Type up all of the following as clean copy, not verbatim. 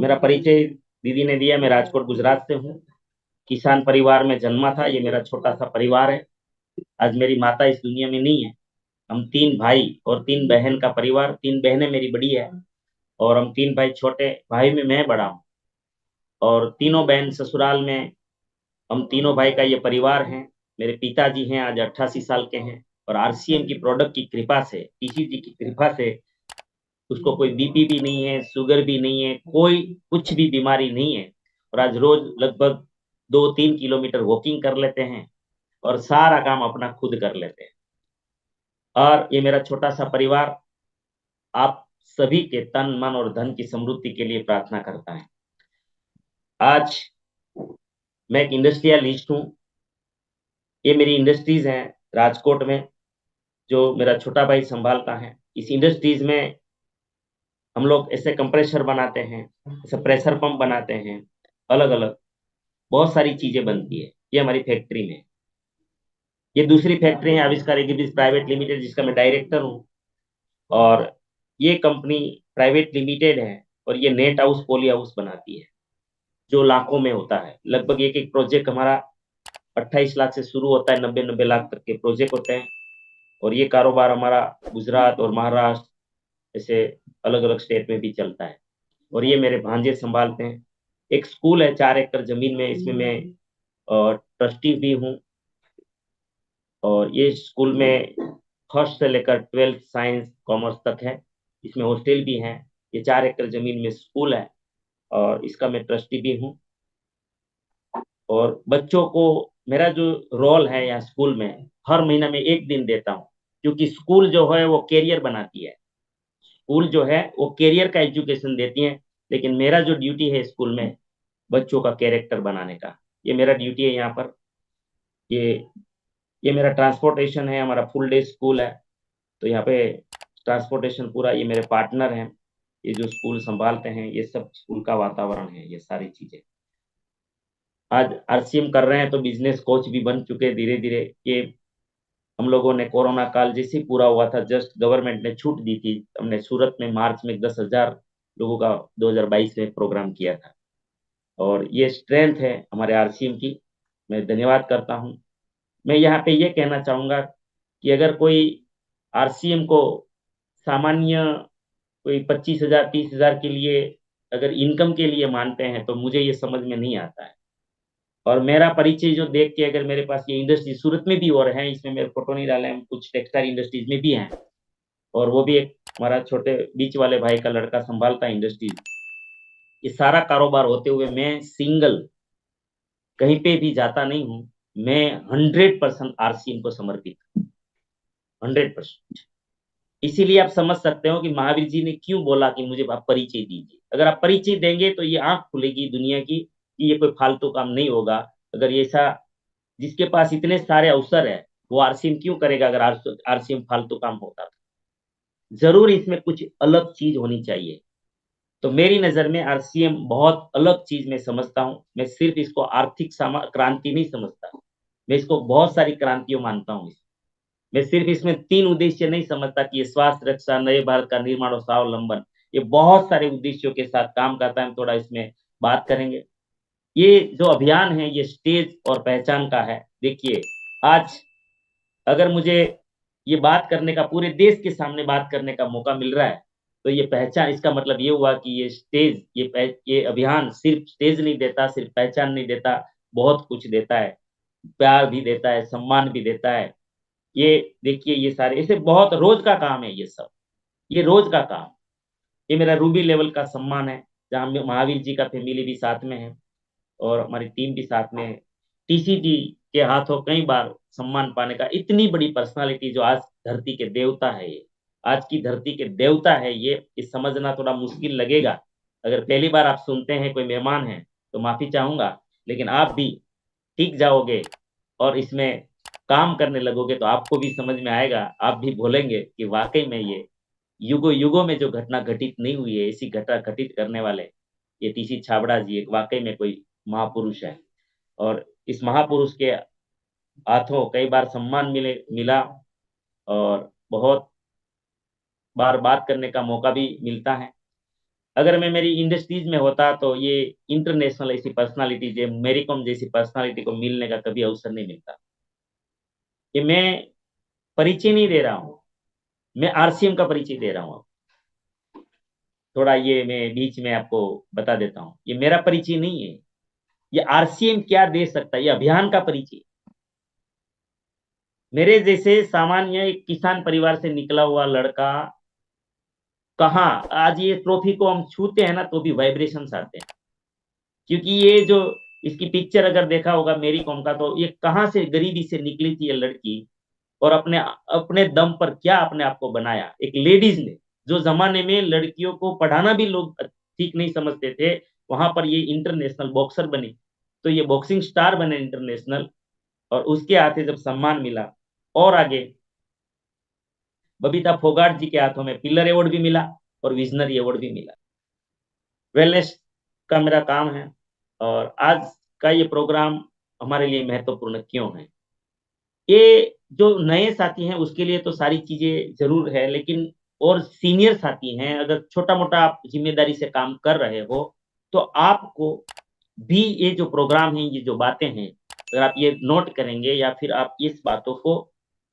मेरा परिचय दीदी ने दिया। मैं राजकोट गुजरात से हूँ। किसान परिवार में जन्मा था। ये मेरा छोटा सा परिवार है। आज मेरी माता इस दुनिया में नहीं है। हम तीन भाई और तीन बहन का परिवार। तीन बहनें मेरी बड़ी है और हम तीन भाई छोटे। भाई में मैं बड़ा हूँ और तीनों बहन ससुराल में। हम तीनों भाई का ये परिवार है। मेरे पिताजी हैं, आज 88 साल के हैं। और आरसीएम की प्रोडक्ट की कृपा से, टीसीजी की कृपा से उसको कोई बीपी भी नहीं है, शुगर भी नहीं है, कोई कुछ भी बीमारी नहीं है। और आज रोज लगभग 2-3 किलोमीटर वॉकिंग कर लेते हैं और सारा काम अपना खुद कर लेते हैं। और ये मेरा छोटा सा परिवार आप सभी के तन मन और धन की समृद्धि के लिए प्रार्थना करता है। आज मैं एक इंडस्ट्रियलिस्ट हूँ। ये मेरी इंडस्ट्रीज हैं राजकोट में, जो मेरा छोटा भाई संभालता है। इस इंडस्ट्रीज में हम लोग ऐसे कंप्रेसर बनाते हैं, ऐसे प्रेशर पंप बनाते हैं, अलग अलग बहुत सारी चीजें बनती है। ये हमारी फैक्ट्री में। ये दूसरी फैक्ट्री है आविष्कार एग्रीबिज प्राइवेट लिमिटेड, जिसका मैं डायरेक्टर हूँ। और ये कंपनी प्राइवेट लिमिटेड है और ये नेट हाउस पॉली हाउस बनाती है, जो लाखों में होता है। लगभग एक एक प्रोजेक्ट हमारा 28 लाख से शुरू होता है, 90-90 लाख तक के प्रोजेक्ट होते हैं। और ये कारोबार हमारा गुजरात और महाराष्ट्र ऐसे अलग अलग स्टेट में भी चलता है। और ये मेरे भांजे संभालते हैं। एक स्कूल है 4 एकड़ जमीन में, इसमें मैं ट्रस्टी भी हूँ। और ये स्कूल में फर्स्ट से लेकर 12th साइंस कॉमर्स तक है। इसमें हॉस्टल भी है। ये 4 एकड़ जमीन में स्कूल है और इसका मैं ट्रस्टी भी हूँ। और बच्चों को मेरा जो रोल है यहाँ स्कूल में, हर महीना में एक दिन देता हूँ। क्योंकि स्कूल जो है वो कैरियर बनाती है। स्कूल जो है वो कैरियर का एजुकेशन देती है, लेकिन मेरा जो ड्यूटी है स्कूल में बच्चों का कैरेक्टर बनाने का, ये मेरा ड्यूटी है यहाँ पर। ये ये मेरा ट्रांसपोर्टेशन है, हमारा फुल डे स्कूल है। तो यहाँ पे ट्रांसपोर्टेशन पूरा, ये मेरे पार्टनर हैं। ये जो स्कूल संभालते हैं, ये सब स्कूल का वातावरण है, ये सारी चीजें। आज आरसीएम कर रहे हैं तो बिजनेस कोच भी बन चुके हैं धीरे धीरे। ये हम लोगों ने कोरोना काल जैसे ही पूरा हुआ था, जस्ट गवर्नमेंट ने छूट दी थी, हमने सूरत में मार्च में 10,000 लोगों का 2022 में प्रोग्राम किया था। और ये स्ट्रेंथ है हमारे आरसीएम की। मैं धन्यवाद करता हूँ। मैं यहाँ पे ये कहना चाहूंगा कि अगर कोई आरसीएम को सामान्य कोई 25,000 30,000 के लिए अगर इनकम के लिए मानते हैं, तो मुझे ये समझ में नहीं आता है। और मेरा परिचय जो देख के, अगर मेरे पास ये इंडस्ट्री सूरत में भी और है, इसमें मेरे फोटो नहीं डाले, हम कुछ टेक्सटाइल इंडस्ट्रीज में भी हैं। और वो भी एक हमारा छोटे बीच वाले भाई का लड़का संभालता है इंडस्ट्रीज। ये सारा कारोबार होते हुए मैं सिंगल कहीं पे भी जाता नहीं हूँ। मैं 100% आरसीएम को समर्पित, 100%। इसीलिए आप समझ सकते हो कि महावीर जी ने क्यों बोला कि मुझे आप परिचय दीजिए। अगर आप परिचय देंगे तो ये आंख खुलेगी दुनिया की कि ये कोई फालतू काम नहीं होगा। अगर ये ऐसा, जिसके पास इतने सारे अवसर है, वो आरसीएम क्यों करेगा अगर आरसीएम फालतू काम होता? जरूर इसमें कुछ अलग चीज होनी चाहिए। तो मेरी नजर में आरसीएम बहुत अलग चीज मैं समझता हूँ। मैं सिर्फ इसको आर्थिक क्रांति नहीं समझता, मैं इसको बहुत सारी क्रांतियों मानता हूँ। मैं सिर्फ इसमें 3 उद्देश्य नहीं समझता कि ये स्वास्थ्य रक्षा, नए भारत का निर्माण और स्वावलंबन, ये बहुत सारे उद्देश्यों के साथ काम करता है। हम थोड़ा इसमें बात करेंगे। ये जो अभियान है, ये स्टेज और पहचान का है। देखिए, आज अगर मुझे ये बात करने का, पूरे देश के सामने बात करने का मौका मिल रहा है, तो ये पहचान, इसका मतलब ये हुआ कि ये स्टेज, ये अभियान सिर्फ स्टेज नहीं देता, सिर्फ पहचान नहीं देता, बहुत कुछ देता है। प्यार भी देता है, सम्मान भी देता है। ये देखिए, ये सारे ऐसे बहुत रोज का काम है ये सब, ये रोज का काम। ये मेरा रूबी लेवल का सम्मान है, जहाँ महावीर जी का फैमिली भी साथ में है और हमारी टीम भी साथ में है। टीसीजी के हाथों कई बार सम्मान पाने का, इतनी बड़ी पर्सनालिटी जो आज धरती के देवता है, ये आज की धरती के देवता है, ये समझना थोड़ा मुश्किल लगेगा। अगर पहली बार आप सुनते हैं, कोई मेहमान है, तो माफी चाहूंगा। लेकिन आप भी सीख जाओगे और इसमें काम करने लगोगे तो आपको भी समझ में आएगा। आप भी बोलेंगे कि वाकई में ये युगों युगों में जो घटना घटित नहीं हुई है, ऐसी घटना घटित करने वाले ये टीसी छाबड़ा जी एक वाकई में कोई महापुरुष है। और इस महापुरुष के हाथों कई बार सम्मान मिला और बहुत बार बात करने का मौका भी मिलता है। अगर मैं मेरी इंडस्ट्रीज में होता तो ये इंटरनेशनल ऐसी पर्सनालिटी जो मेरी कॉम जैसी पर्सनालिटी को मिलने का कभी अवसर नहीं मिलता। ये मैं परिचय नहीं दे रहा हूँ, मैं आरसीएम का परिचय दे रहा हूँ। थोड़ा ये मैं बीच में आपको बता देता हूँ, ये मेरा परिचय नहीं है, ये आरसीएम क्या दे सकता है, ये अभियान का परिचय। मेरे जैसे सामान्य एक किसान परिवार से निकला हुआ लड़का कहाँ आज ये ट्रॉफी को हम छूते हैं ना तो भी वाइब्रेशंस आते हैं। क्योंकि ये जो इसकी पिक्चर अगर देखा होगा मेरी कॉम का, तो ये कहाँ से गरीबी से निकली थी ये लड़की, और अपने अपने दम पर क्या अपने आप को बनाया एक लेडीज ने। जो जमाने में लड़कियों को पढ़ाना भी लोग ठीक नहीं समझते थे, वहां पर ये इंटरनेशनल बॉक्सर बनी, तो ये बॉक्सिंग स्टार बने इंटरनेशनल। और उसके हाथे जब सम्मान मिला, और आगे बबीता फोगाट जी के हाथों में पिलर अवार्ड भी मिला और विजनरी अवार्ड भी मिला। वेलनेस का मेरा काम है, और आज का ये प्रोग्राम हमारे लिए महत्वपूर्ण क्यों है। ये जो नए साथी हैं उसके लिए तो सारी चीजें जरूर है, लेकिन और सीनियर साथी हैं, अगर छोटा मोटा आप जिम्मेदारी से काम कर रहे हो तो आपको भी ये जो प्रोग्राम है, ये जो बातें हैं, अगर आप ये नोट करेंगे या फिर आप इस बातों को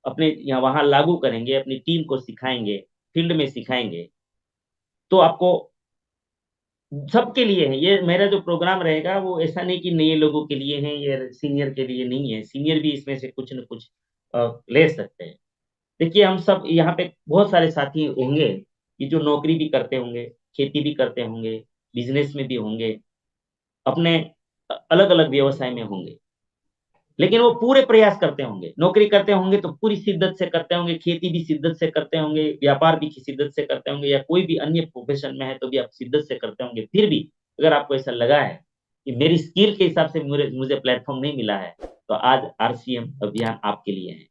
अपने यहाँ वहां लागू करेंगे, अपनी टीम को सिखाएंगे, फील्ड में सिखाएंगे, तो आपको सबके लिए है। ये मेरा जो प्रोग्राम रहेगा वो ऐसा नहीं कि नए लोगों के लिए है, ये सीनियर के लिए नहीं है, सीनियर भी इसमें से कुछ न कुछ ले सकते हैं। देखिए हम सब यहाँ पे बहुत सारे साथी होंगे कि जो नौकरी भी करते होंगे, खेती भी करते होंगे, बिजनेस में भी होंगे, अपने अलग अलग व्यवसाय में होंगे, लेकिन वो पूरे प्रयास करते होंगे। नौकरी करते होंगे तो पूरी शिद्दत से करते होंगे, खेती भी शिद्दत से करते होंगे, व्यापार भी शिद्दत से करते होंगे, या कोई भी अन्य प्रोफेशन में है तो भी आप शिद्दत से करते होंगे। फिर भी अगर आपको ऐसा लगा है कि मेरी स्किल के हिसाब से मुझे मुझे प्लेटफॉर्म नहीं मिला है, तो आज आरसीएम अभियान आपके लिए है।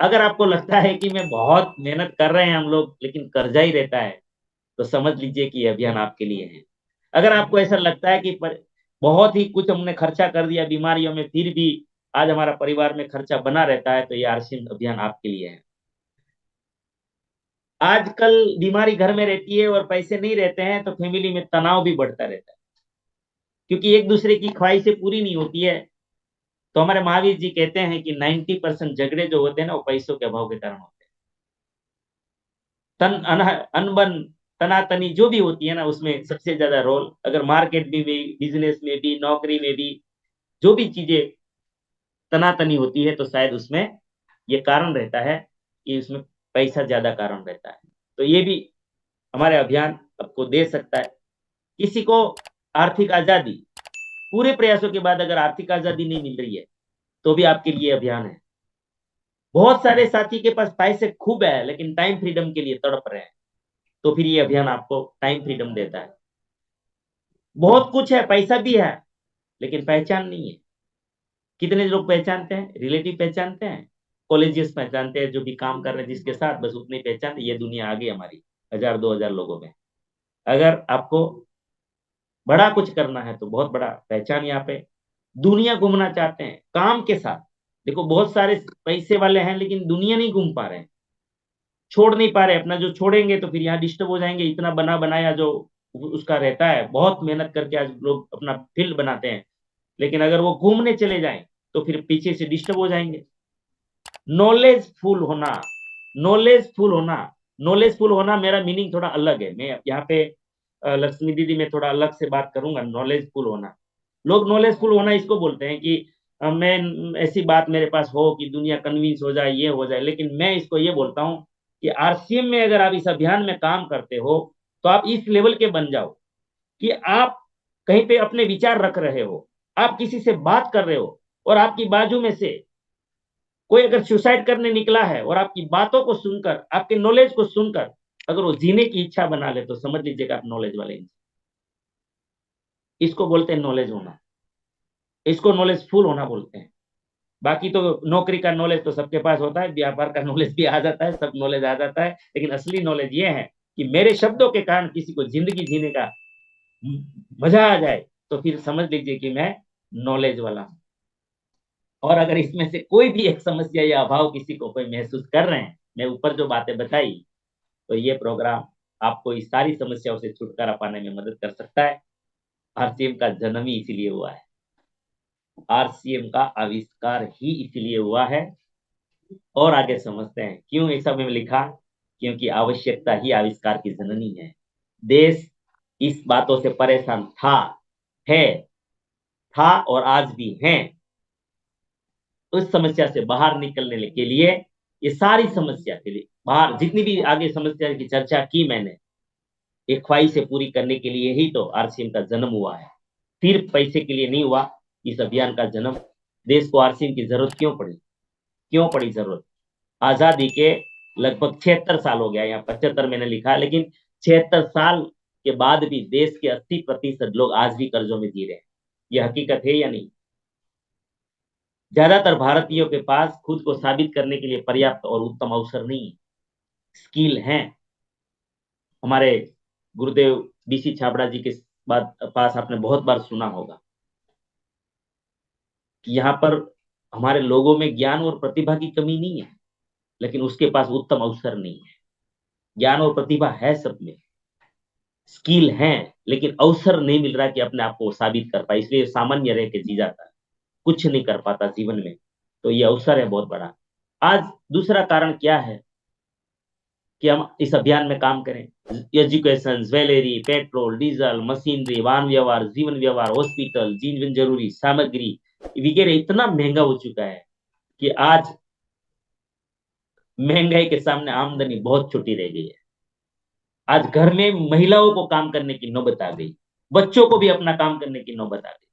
अगर आपको लगता है कि मैं बहुत मेहनत कर रहे हैं हम लोग लेकिन कर्जा ही रहता है, तो समझ लीजिए कि ये अभियान आपके लिए है। अगर आपको ऐसा लगता है कि बहुत ही कुछ हमने खर्चा कर दिया बीमारियों में, फिर भी आज हमारा परिवार में खर्चा बना रहता है, तो ये आरसीएम अभियान आपके लिए है। आजकल बीमारी घर में रहती है और पैसे नहीं रहते हैं तो फैमिली में तनाव भी बढ़ता रहता है, क्योंकि एक दूसरे की ख्वाहिशें पूरी नहीं होती है। तो हमारे महावीर जी कहते हैं कि 90% झगड़े जो होते हैं ना वो पैसों के अभाव के कारण होते हैं। अनबन तनातनी जो भी होती है ना, उसमें सबसे ज्यादा रोल अगर मार्केट में भी, बिजनेस में भी, नौकरी में भी जो भी चीजें तनातनी होती है, तो शायद उसमें ये कारण रहता है कि उसमें पैसा ज्यादा कारण रहता है। तो ये भी हमारे अभियान आपको दे सकता है। किसी को आर्थिक आजादी, पूरे प्रयासों के बाद अगर आर्थिक आजादी नहीं मिल रही है, तो भी आपके लिए अभियान है। बहुत सारे साथी के पास पैसे खूब है लेकिन टाइम फ्रीडम के लिए तड़प रहे हैं, तो फिर ये अभियान आपको टाइम फ्रीडम देता है। बहुत कुछ है, पैसा भी है, लेकिन पहचान नहीं है। कितने लोग पहचानते हैं? रिलेटिव पहचानते हैं, कॉलेजियस पहचानते हैं, जो भी काम कर रहे हैं जिसके साथ, बस उतने ही पहचानते। ये दुनिया आगे हमारी 1000-2000 लोगों में। अगर आपको बड़ा कुछ करना है तो बहुत बड़ा पहचान यहाँ पे। दुनिया घूमना चाहते हैं काम के साथ, देखो बहुत सारे पैसे वाले हैं लेकिन दुनिया नहीं घूम पा रहे हैं, छोड़ नहीं पा रहे अपना। जो छोड़ेंगे तो फिर यहाँ डिस्टर्ब हो जाएंगे। इतना बना बनाया जो उसका रहता है, बहुत मेहनत करके आज लोग अपना फील्ड बनाते हैं, लेकिन अगर वो घूमने चले जाएं तो फिर पीछे से डिस्टर्ब हो जाएंगे। नॉलेजफुल होना, नॉलेजफुल होना, नॉलेजफुल होना मेरा मीनिंग थोड़ा अलग है। मैं यहाँ पे लक्ष्मी दीदी में थोड़ा अलग से बात करूंगा। नॉलेजफुल होना, लोग नॉलेजफुल होना इसको बोलते हैं कि मैं ऐसी बात मेरे पास हो कि दुनिया कन्विंस हो जाए, ये हो जाए, लेकिन मैं इसको ये बोलता हूँ कि आरसीएम में अगर आप इस अभियान में काम करते हो तो आप इस लेवल के बन जाओ कि आप कहीं पे अपने विचार रख रहे हो, आप किसी से बात कर रहे हो, और आपकी बाजू में से कोई अगर सुसाइड करने निकला है और आपकी बातों को सुनकर, आपके नॉलेज को सुनकर अगर वो जीने की इच्छा बना ले, तो समझ लीजिएगा आप नॉलेज वाले इंसान। इसको बोलते हैं नॉलेज होना, इसको नॉलेजफुल होना बोलते हैं। बाकी तो नौकरी का नॉलेज तो सबके पास होता है, व्यापार का नॉलेज भी आ जाता है, सब नॉलेज आ जाता है, लेकिन असली नॉलेज ये है कि मेरे शब्दों के कारण किसी को जिंदगी जीने का मजा आ जाए, तो फिर समझ लीजिए कि मैं नॉलेज वाला हूं। और अगर इसमें से कोई भी एक समस्या या अभाव किसी को कोई महसूस कर रहे हैं, मैं ऊपर जो बातें बताई, तो ये प्रोग्राम आपको इस सारी समस्याओं से छुटकारा पाने में मदद कर सकता है। आरसीएम का जन्म ही इसीलिए हुआ है, आरसीएम का आविष्कार ही इसीलिए हुआ है। और आगे समझते हैं क्यों ऐसा मैंने लिखा, क्योंकि आवश्यकता ही आविष्कार की जननी है। देश इस बातों से परेशान था, है, था और आज भी है। उस समस्या से बाहर निकलने के लिए, ये सारी समस्या के लिए बाहर जितनी भी आगे समस्या की चर्चा की मैंने, एक ख्वाहिश से पूरी करने के लिए ही तो आरसीएम का जन्म हुआ है, सिर्फ पैसे के लिए नहीं हुआ इस अभियान का जन्म। देश को आरसीएम की जरूरत क्यों पड़ी, क्यों पड़ी जरूरत? आजादी के लगभग 76 साल हो गया, यहाँ 75 मैंने लिखा, लेकिन 76 साल के बाद भी देश के 80% लोग आज भी कर्जों में जी रहे हैं। यह हकीकत है या नहीं? ज्यादातर भारतीयों के पास खुद को साबित करने के लिए पर्याप्त और उत्तम अवसर नहीं है, स्किल है। हमारे गुरुदेव डीसी छाबड़ा जी के पास आपने बहुत बार सुना होगा कि यहाँ पर हमारे लोगों में ज्ञान और प्रतिभा की कमी नहीं है, लेकिन उसके पास उत्तम अवसर नहीं है। ज्ञान और प्रतिभा है सब में, स्किल है, लेकिन अवसर नहीं मिल रहा कि अपने आप को साबित कर पाए, इसलिए सामान्य रह के जी जाता है, कुछ नहीं कर पाता जीवन में। तो ये अवसर है बहुत बड़ा। आज दूसरा कारण क्या है कि हम इस अभियान में काम करें? Education, jewellery, petrol, diesel, machinery, वाहन व्यवहार, जीवन व्यवहार, हॉस्पिटल, जीवन जरूरी सामग्री वगैरह इतना महंगा हो चुका है कि आज महंगाई के सामने आमदनी बहुत छोटी रह गई है। आज घर में महिलाओं को काम करने की नौबत आ गई, बच्चों को भी अपना काम करने की नौबत आ गई।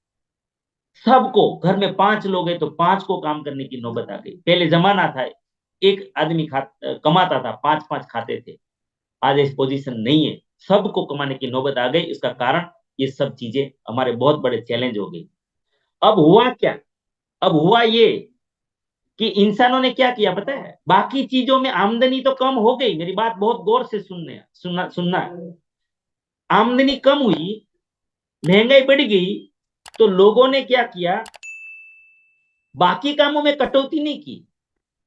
सबको, घर में 5 लोग हैं तो 5 को काम करने की नौबत आ गई। पहले जमाना था एक आदमी कमाता था, 5-5 खाते थे। आज इस पोजीशन नहीं है, सबको कमाने की नौबत आ गई। इसका कारण ये सब चीजें हमारे बहुत बड़े चैलेंज हो गई। अब हुआ क्या? अब हुआ ये कि इंसानों ने क्या किया पता है? बाकी चीजों में आमदनी तो कम हो गई, मेरी बात बहुत गौर से सुनना। आमदनी कम हुई, महंगाई बढ़ गई, तो लोगों ने क्या किया? बाकी कामों में कटौती नहीं की।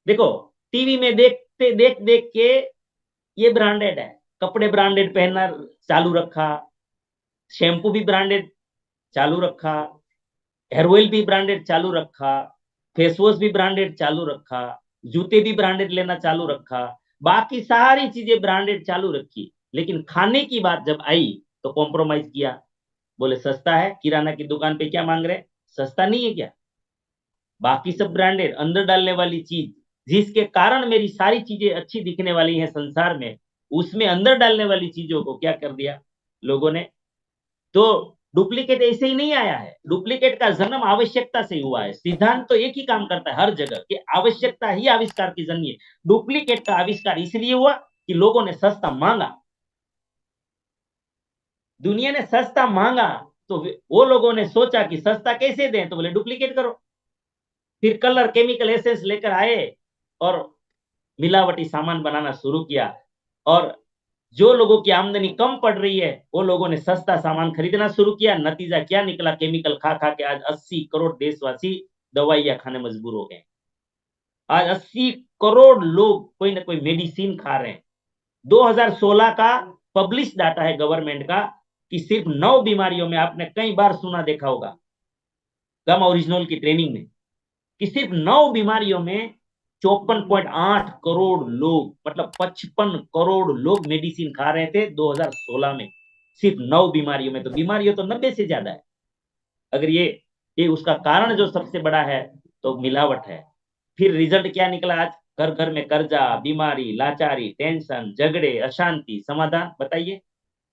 देखो, टीवी में देखते देख देख के ये ब्रांडेड है, कपड़े ब्रांडेड पहनना चालू रखा, शैम्पू भी ब्रांडेड चालू रखा, हेयर ऑयल भी ब्रांडेड चालू रखा, फेस वॉश भी ब्रांडेड चालू रखा, जूते भी ब्रांडेड लेना चालू रखा, बाकी सारी चीजें ब्रांडेड चालू रखी। लेकिन खाने की बात जब आई तो कॉम्प्रोमाइज किया, बोले सस्ता है। किराना की दुकान पे क्या मांग रहे? सस्ता नहीं है क्या? बाकी सब ब्रांडेड, अंदर डालने वाली चीज, जिसके कारण मेरी सारी चीजें अच्छी दिखने वाली हैं संसार में, उसमें अंदर डालने वाली चीजों को क्या कर दिया लोगों ने? तो डुप्लीकेट ऐसे ही नहीं आया है, डुप्लीकेट का जन्म आवश्यकता से हुआ है। सिद्धांत तो एक ही काम करता है हर जगह कि आवश्यकता ही आविष्कार की जननी है। डुप्लीकेट का आविष्कार इसलिए हुआ कि लोगों ने सस्ता मांगा, दुनिया ने सस्ता मांगा, तो वो लोगों ने सोचा कि सस्ता कैसे दें, तो बोले डुप्लीकेट करो। फिर कलर, केमिकल एसेंस लेकर आए और मिलावटी सामान बनाना शुरू किया। और जो लोगों की आमदनी कम पड़ रही है वो लोगों ने सस्ता सामान खरीदना शुरू किया। नतीजा क्या निकला? केमिकल खा खा के आज 80 करोड़ देशवासी दवाइयां खाने मजबूर हो गए। आज 80 करोड़ लोग कोई ना कोई मेडिसिन खा रहे हैं। 2016 का पब्लिश डाटा है गवर्नमेंट का कि सिर्फ 9 बीमारियों में, आपने कई बार सुना देखा होगा गम ओरिजिनल की ट्रेनिंग में, कि सिर्फ 9 बीमारियों में 54.8 करोड़ लोग, मतलब 55 करोड़ लोग मेडिसिन खा रहे थे 2016 में, सिर्फ 9 बीमारियों में। तो बीमारियों तो 90 से ज्यादा है। अगर ये उसका कारण जो सबसे बड़ा है तो मिलावट है। फिर रिजल्ट क्या निकला? आज घर घर में कर्जा, बीमारी, लाचारी, टेंशन, झगड़े, अशांति। समाधान बताइए?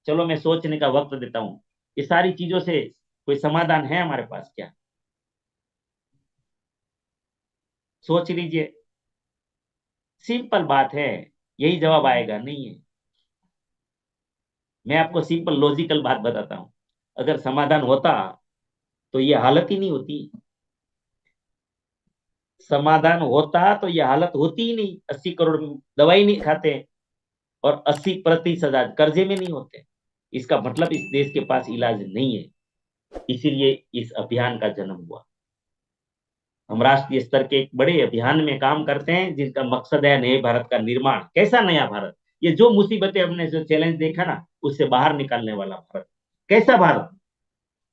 चलो मैं सोचने का वक्त देता हूं, ये सारी चीजों से कोई समाधान है हमारे पास क्या? सोच लीजिए, सिंपल बात है, यही जवाब आएगा नहीं है। मैं आपको सिंपल लॉजिकल बात बताता हूं, अगर समाधान होता तो ये हालत ही नहीं होती। समाधान होता तो ये हालत होती ही नहीं। 80 करोड़ दवाई नहीं खाते और 80% आज कर्जे में नहीं होते। इसका मतलब इस देश के पास इलाज नहीं है। इसीलिए इस अभियान का जन्म हुआ। हम राष्ट्रीय स्तर के एक बड़े अभियान में काम करते हैं जिसका मकसद है नए भारत का निर्माण। कैसा नया भारत? ये जो मुसीबतें हमने जो चैलेंज देखा ना, उससे बाहर निकालने वाला भारत। कैसा भारत?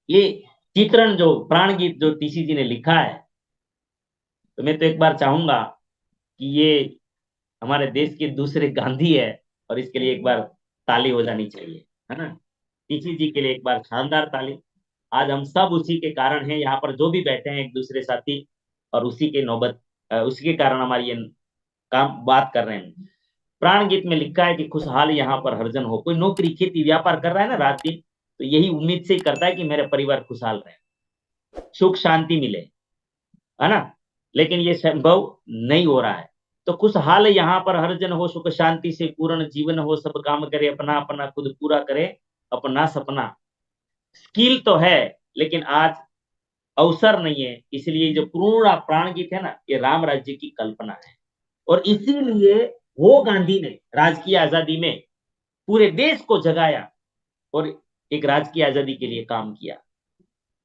ये चित्रण जो प्राण गीत जो टीसी जी ने लिखा है, तो मैं तो एक बार चाहूंगा कि ये हमारे देश के दूसरे गांधी है, और इसके लिए एक बार ताली हो जानी चाहिए, है ना। टीसी जी के लिए एक बार शानदार ताली। आज हम सब उसी के कारण हैं, यहाँ पर जो भी बैठे हैं एक दूसरे साथी, और उसी के नौबत उसी के कारण हमारी ये काम बात कर रहे हैं। प्राण गीत में लिखा है कि खुशहाल यहाँ पर हरजन हो। कोई नौकरी खेती व्यापार कर रहा है ना रात दिन, तो यही उम्मीद से ही करता है कि मेरे परिवार खुशहाल रहे, सुख शांति मिले, है ना। लेकिन ये संभव नहीं हो रहा है। तो खुशहाल यहाँ पर हर जन हो, सुख शांति से पूर्ण जीवन हो, सब काम करे अपना अपना, खुद पूरा करे अपना सपना। स्किल तो है, लेकिन आज अवसर नहीं है। इसलिए जो पूर्ण प्राण गीत है ना, ये राम राज्य की कल्पना है। और इसीलिए वो गांधी ने राजकीय आजादी में पूरे देश को जगाया और एक राजकीय आजादी के लिए काम किया।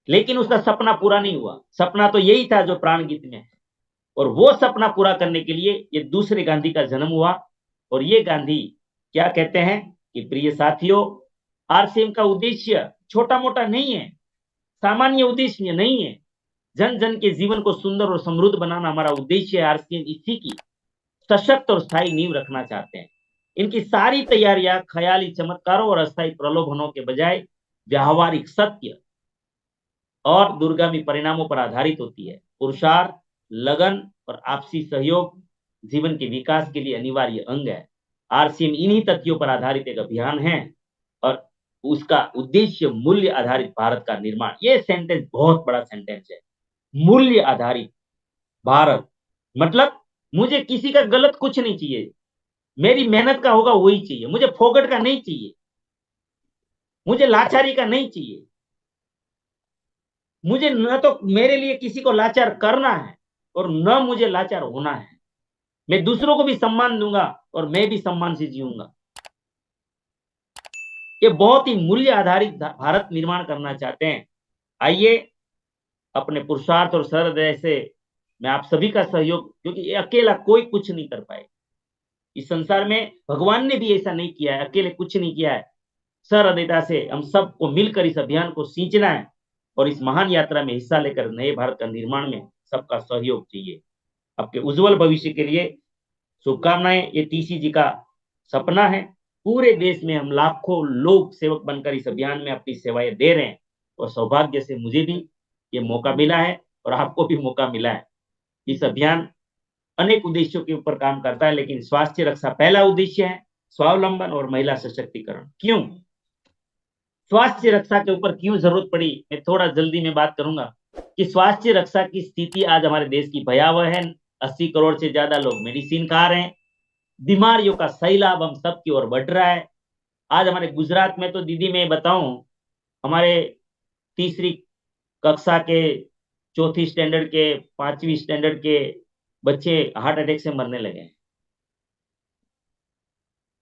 लेकिन उसका सपना पूरा नहीं हुआ। सपना तो यही था जो प्राण गीत में है। और वो सपना पूरा करने के लिए ये दूसरे गांधी का जन्म हुआ। और ये गांधी क्या कहते हैं कि प्रिय साथियों, आरसीएम का उद्देश्य छोटा मोटा नहीं है, सामान्य उद्देश्य नहीं है। जन जन के जीवन को सुंदर और समृद्ध बनाना हमारा उद्देश्य है। आरसीएम इसी की सशक्त और स्थायी नींव रखना चाहते हैं। इनकी सारी तैयारियां ख्याली चमत्कारों और अस्थायी प्रलोभनों के बजाय व्यावहारिक सत्य और दूरगामी परिणामों पर आधारित होती है। पुरुषार्थ, लगन और आपसी सहयोग जीवन के विकास के लिए अनिवार्य अंग है। आरसीएम इन्हीं तथ्यों पर आधारित एक अभियान है, और उसका उद्देश्य मूल्य आधारित भारत का निर्माण। ये सेंटेंस बहुत बड़ा सेंटेंस है। मूल्य आधारित भारत मतलब मुझे किसी का गलत कुछ नहीं चाहिए, मेरी मेहनत का होगा वही चाहिए। मुझे फोगट का नहीं चाहिए, मुझे लाचारी का नहीं चाहिए। मुझे न तो मेरे लिए किसी को लाचार करना है, और न मुझे लाचार होना है। मैं दूसरों को भी सम्मान दूंगा और मैं भी सम्मान से जीऊंगा। ये बहुत ही मूल्य आधारित भारत निर्माण करना चाहते हैं। आइए अपने पुरुषार्थ और सहृदय से मैं आप सभी का सहयोग, क्योंकि ये अकेला कोई कुछ नहीं कर पाए। इस संसार में भगवान ने भी ऐसा नहीं किया है, अकेले कुछ नहीं किया है। सहृदयता से हम सबको मिलकर इस अभियान को सींचना है, और इस महान यात्रा में हिस्सा लेकर नए भारत का निर्माण में सबका सहयोग चाहिए। आपके उज्जवल भविष्य के लिए शुभकामनाएं। ये टीसी जी का सपना है। पूरे देश में हम लाखों लोग सेवक बनकर इस अभियान में अपनी सेवाएं दे रहे हैं, और सौभाग्य से मुझे भी ये मौका मिला है, और आपको भी मौका मिला है। इस अभियान अनेक उद्देश्यों के ऊपर काम करता है, लेकिन स्वास्थ्य रक्षा पहला उद्देश्य है। स्वावलंबन और महिला सशक्तिकरण। क्यों स्वास्थ्य रक्षा के ऊपर क्यों जरूरत पड़ी, मैं थोड़ा जल्दी में बात करूंगा। कि स्वास्थ्य रक्षा की स्थिति आज हमारे देश की भयावह है। 80 करोड़ से ज्यादा लोग मेडिसिन खा रहे हैं। बीमारियों का सैलाब हम सब की ओर बढ़ रहा है। आज हमारे गुजरात में तो दीदी मैं बताऊं, हमारे तीसरी कक्षा के, चौथी स्टैंडर्ड के, पांचवी स्टैंडर्ड के बच्चे हार्ट अटैक से मरने लगे हैं।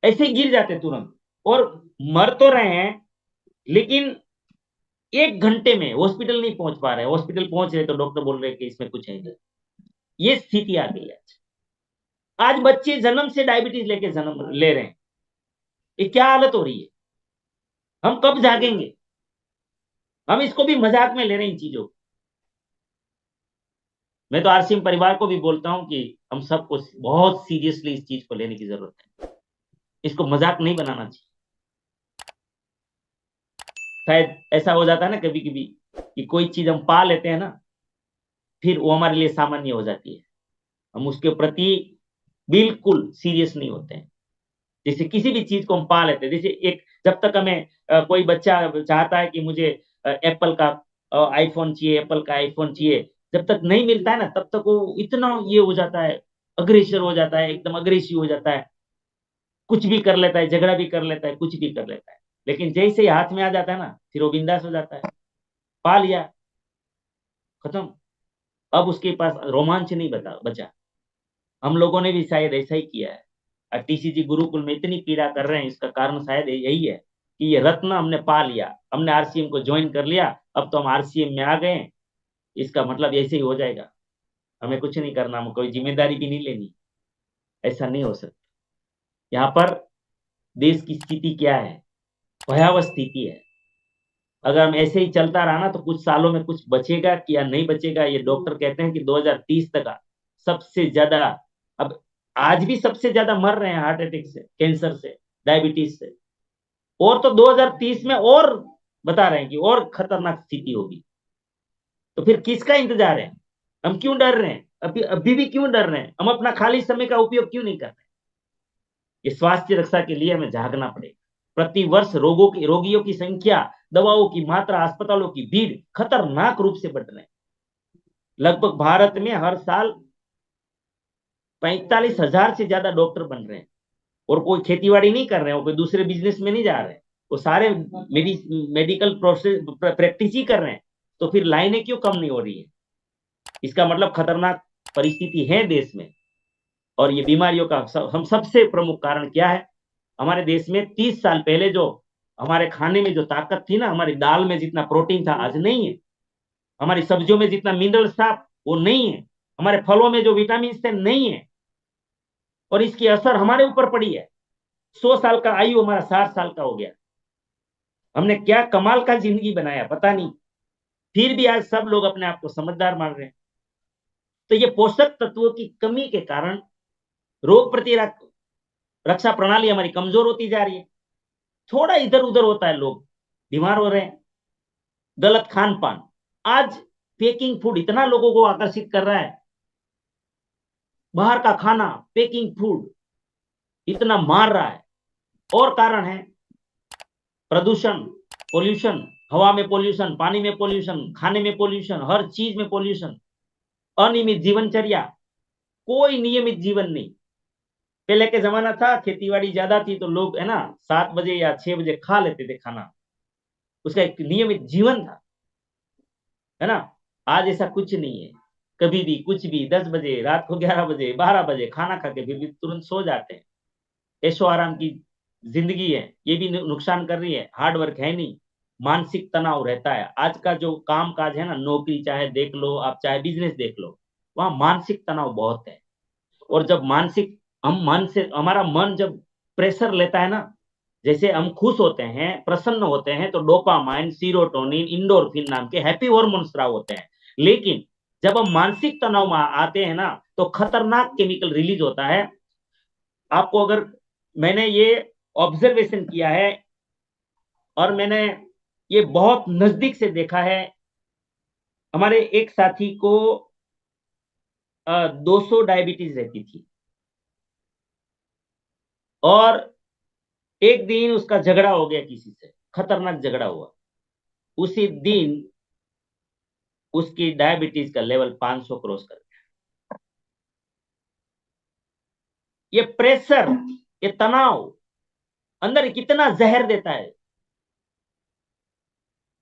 ऐसे ही गिर जाते तुरंत, और मर तो रहे हैं, लेकिन 1 घंटे में हॉस्पिटल नहीं पहुंच पा रहे। हॉस्पिटल पहुंच रहे तो डॉक्टर बोल रहे कि इसमें कुछ है नहीं। ये स्थिति आ गई है। आज बच्चे जन्म से डायबिटीज लेके जन्म ले रहे हैं। ये क्या हालत हो रही है? हम कब जागेंगे? हम इसको भी मजाक में ले रहे हैं इन चीजों को। मैं तो आरसीएम परिवार को भी बोलता हूं कि हम सबको बहुत सीरियसली इस चीज को लेने की जरूरत है। इसको मजाक नहीं बनाना चाहिए। शायद ऐसा हो जाता है ना कभी कभी, कि कोई चीज हम पा लेते हैं ना, फिर वो हमारे लिए सामान्य हो जाती है। हम उसके प्रति बिल्कुल सीरियस नहीं होते हैं। जैसे किसी भी चीज को हम पा लेते हैं, जैसे एक, जब तक हमें कोई बच्चा चाहता है कि मुझे एप्पल का आईफोन चाहिए, एप्पल का आईफोन चाहिए, जब तक नहीं मिलता है ना, तब तक वो इतना ये हो जाता है, अग्रेसर हो जाता है, एकदम अग्रेसिव हो जाता है। कुछ भी कर लेता है, झगड़ा भी कर लेता है, कुछ भी कर लेता है। लेकिन जैसे ही हाथ में आ जाता है ना, फिर वो बिंदास हो जाता है। पा लिया, खत्म। अब उसके पास रोमांच नहीं बचा। हम लोगों ने भी शायद ऐसा ही किया है। और टीसीजी गुरुकुल में इतनी पीड़ा कर रहे हैं, इसका कारण शायद यही है कि ये रत्न हमने पा लिया, हमने आरसीएम को ज्वाइन कर लिया, अब तो हम आरसीएम में आ गए हैं। इसका मतलब ऐसे ही हो जाएगा, हमें कुछ नहीं करना, हमें कोई जिम्मेदारी भी नहीं लेनी। ऐसा नहीं हो सकता। यहाँ पर देश की स्थिति क्या है, भयावह स्थिति है। अगर हम ऐसे ही चलता रहा ना तो कुछ सालों में कुछ बचेगा कि या नहीं बचेगा। ये डॉक्टर कहते हैं कि 2030 तक सबसे ज्यादा, अब आज भी सबसे ज्यादा मर रहे हैं हार्ट अटैक से, कैंसर से, डायबिटीज से, और तो 2030 में और बता रहे हैं कि और खतरनाक स्थिति होगी। तो फिर किसका इंतजार है? हम क्यों डर रहे हैं? अभी अभी भी क्यों डर रहे हैं? हम अपना खाली समय का उपयोग क्यों नहीं कर रहे? ये स्वास्थ्य रक्षा के लिए हमें जागना पड़ेगा। प्रति वर्ष रोगियों की संख्या, दवाओं की मात्रा, अस्पतालों की भीड़ खतरनाक रूप से बढ़ रहे हैं। लगभग भारत में हर साल 45,000 से ज्यादा डॉक्टर बन रहे हैं, और कोई खेतीबाड़ी नहीं कर रहे हैं, कोई दूसरे बिजनेस में नहीं जा रहे हैं, वो सारे मेडिकल प्रोसेस प्रैक्टिस ही कर रहे हैं। तो फिर लाइनें क्यों कम नहीं हो रही है? इसका मतलब खतरनाक परिस्थिति है देश में। और ये बीमारियों का हम सबसे प्रमुख कारण क्या है? हमारे देश में 30 साल पहले जो हमारे खाने में जो ताकत थी ना, हमारी दाल में जितना प्रोटीन था आज नहीं है, हमारी सब्जियों में जितना मिनरल्स था वो नहीं है, हमारे फलों में जो विटामिन थे नहीं है, और इसकी असर हमारे ऊपर पड़ी है। 100 साल का आयु हमारा 60 साल का हो गया। हमने क्या कमाल का जिंदगी बनाया पता नहीं, फिर भी आज सब लोग अपने आप को समझदार मान रहे हैं। तो ये पोषक तत्वों की कमी के कारण रोग प्रतिरक्षा रक्षा प्रणाली हमारी कमजोर होती जा रही है। थोड़ा इधर उधर होता है, लोग बीमार हो रहे हैं। गलत खान पान, आज पैकिंग फूड इतना लोगों को आकर्षित कर रहा है। बाहर का खाना, पैकिंग फूड इतना मार रहा है। और कारण है प्रदूषण, पोल्यूशन, हवा में पोल्यूशन, पानी में पोल्यूशन, खाने में पोल्यूशन, हर चीज में पोल्यूशन, अनियमित जीवनचर्या, कोई नियमित जीवन नहीं। पहले के जमाना था, खेतीबाड़ी ज्यादा थी तो लोग है ना 7 बजे या 6 बजे खा लेते थे खाना, उसका एक नियमित जीवन था, है ना। आज ऐसा कुछ नहीं है। कभी भी कुछ भी 10 बजे, रात को 11 बजे, 12 बजे खाना खा के फिर भी तुरंत सो जाते हैं। ऐशो आराम की जिंदगी है, ये भी नुकसान कर रही है। हार्ड वर्क है नहीं, मानसिक तनाव रहता है। आज का जो काम काज है ना, नौकरी चाहे देख लो आप, चाहे बिजनेस देख लो, वहां मानसिक तनाव बहुत है। और जब मानसिक, हम मन से, हमारा मन जब प्रेशर लेता है ना, जैसे हम खुश होते हैं, प्रसन्न होते हैं, तो डोपामाइन, सीरोटोनिन, इंडोर्फिन नाम के हैप्पी हार्मोन स्राव होते हैं। लेकिन जब हम मानसिक तनाव में आते हैं ना, तो खतरनाक केमिकल रिलीज होता है। आपको अगर, मैंने ये ऑब्जर्वेशन किया है, और मैंने ये बहुत नजदीक से देखा है। हमारे एक साथी को 200 डायबिटीज रहती थी, और एक दिन उसका झगड़ा हो गया किसी से, खतरनाक झगड़ा हुआ। उसी दिन उसकी डायबिटीज का लेवल 500 क्रॉस कर गया। ये प्रेशर, ये तनाव अंदर कितना जहर देता है।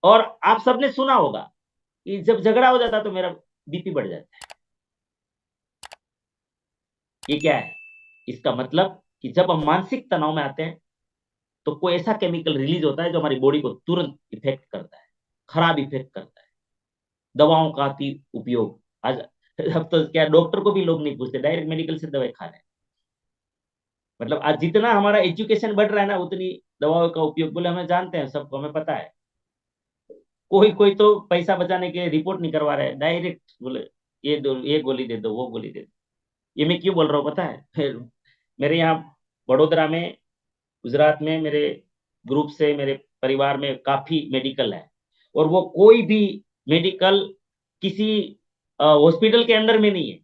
और आप सबने सुना होगा कि जब झगड़ा हो जाता तो मेरा बीपी बढ़ जाता है। ये क्या है? इसका मतलब कि जब हम मानसिक तनाव में आते हैं तो कोई ऐसा केमिकल रिलीज होता है जो हमारी बॉडी को तुरंत इफेक्ट करता है, खराब इफेक्ट करता है। दवाओं का अति उपयोग आज, अब तो क्या डॉक्टर को भी लोग नहीं पूछते, डायरेक्ट मेडिकल से दवाई खा रहे हैं। मतलब आज जितना हमारा एजुकेशन बढ़ रहा है ना, उतनी दवाओं का उपयोग, बोले हमें जानते हैं, सबको हमें पता है। कोई कोई तो पैसा बचाने के लिए रिपोर्ट नहीं करवा रहे हैं, डायरेक्ट बोले ये दो, ये गोली दे दो, वो गोली दे दो। ये मैं क्यों बोल रहा हूँ पता है? फिर मेरे यहाँ वडोदरा में, गुजरात में, मेरे ग्रुप से, मेरे परिवार में काफी मेडिकल है, और वो कोई भी मेडिकल किसी हॉस्पिटल के अंदर में नहीं है,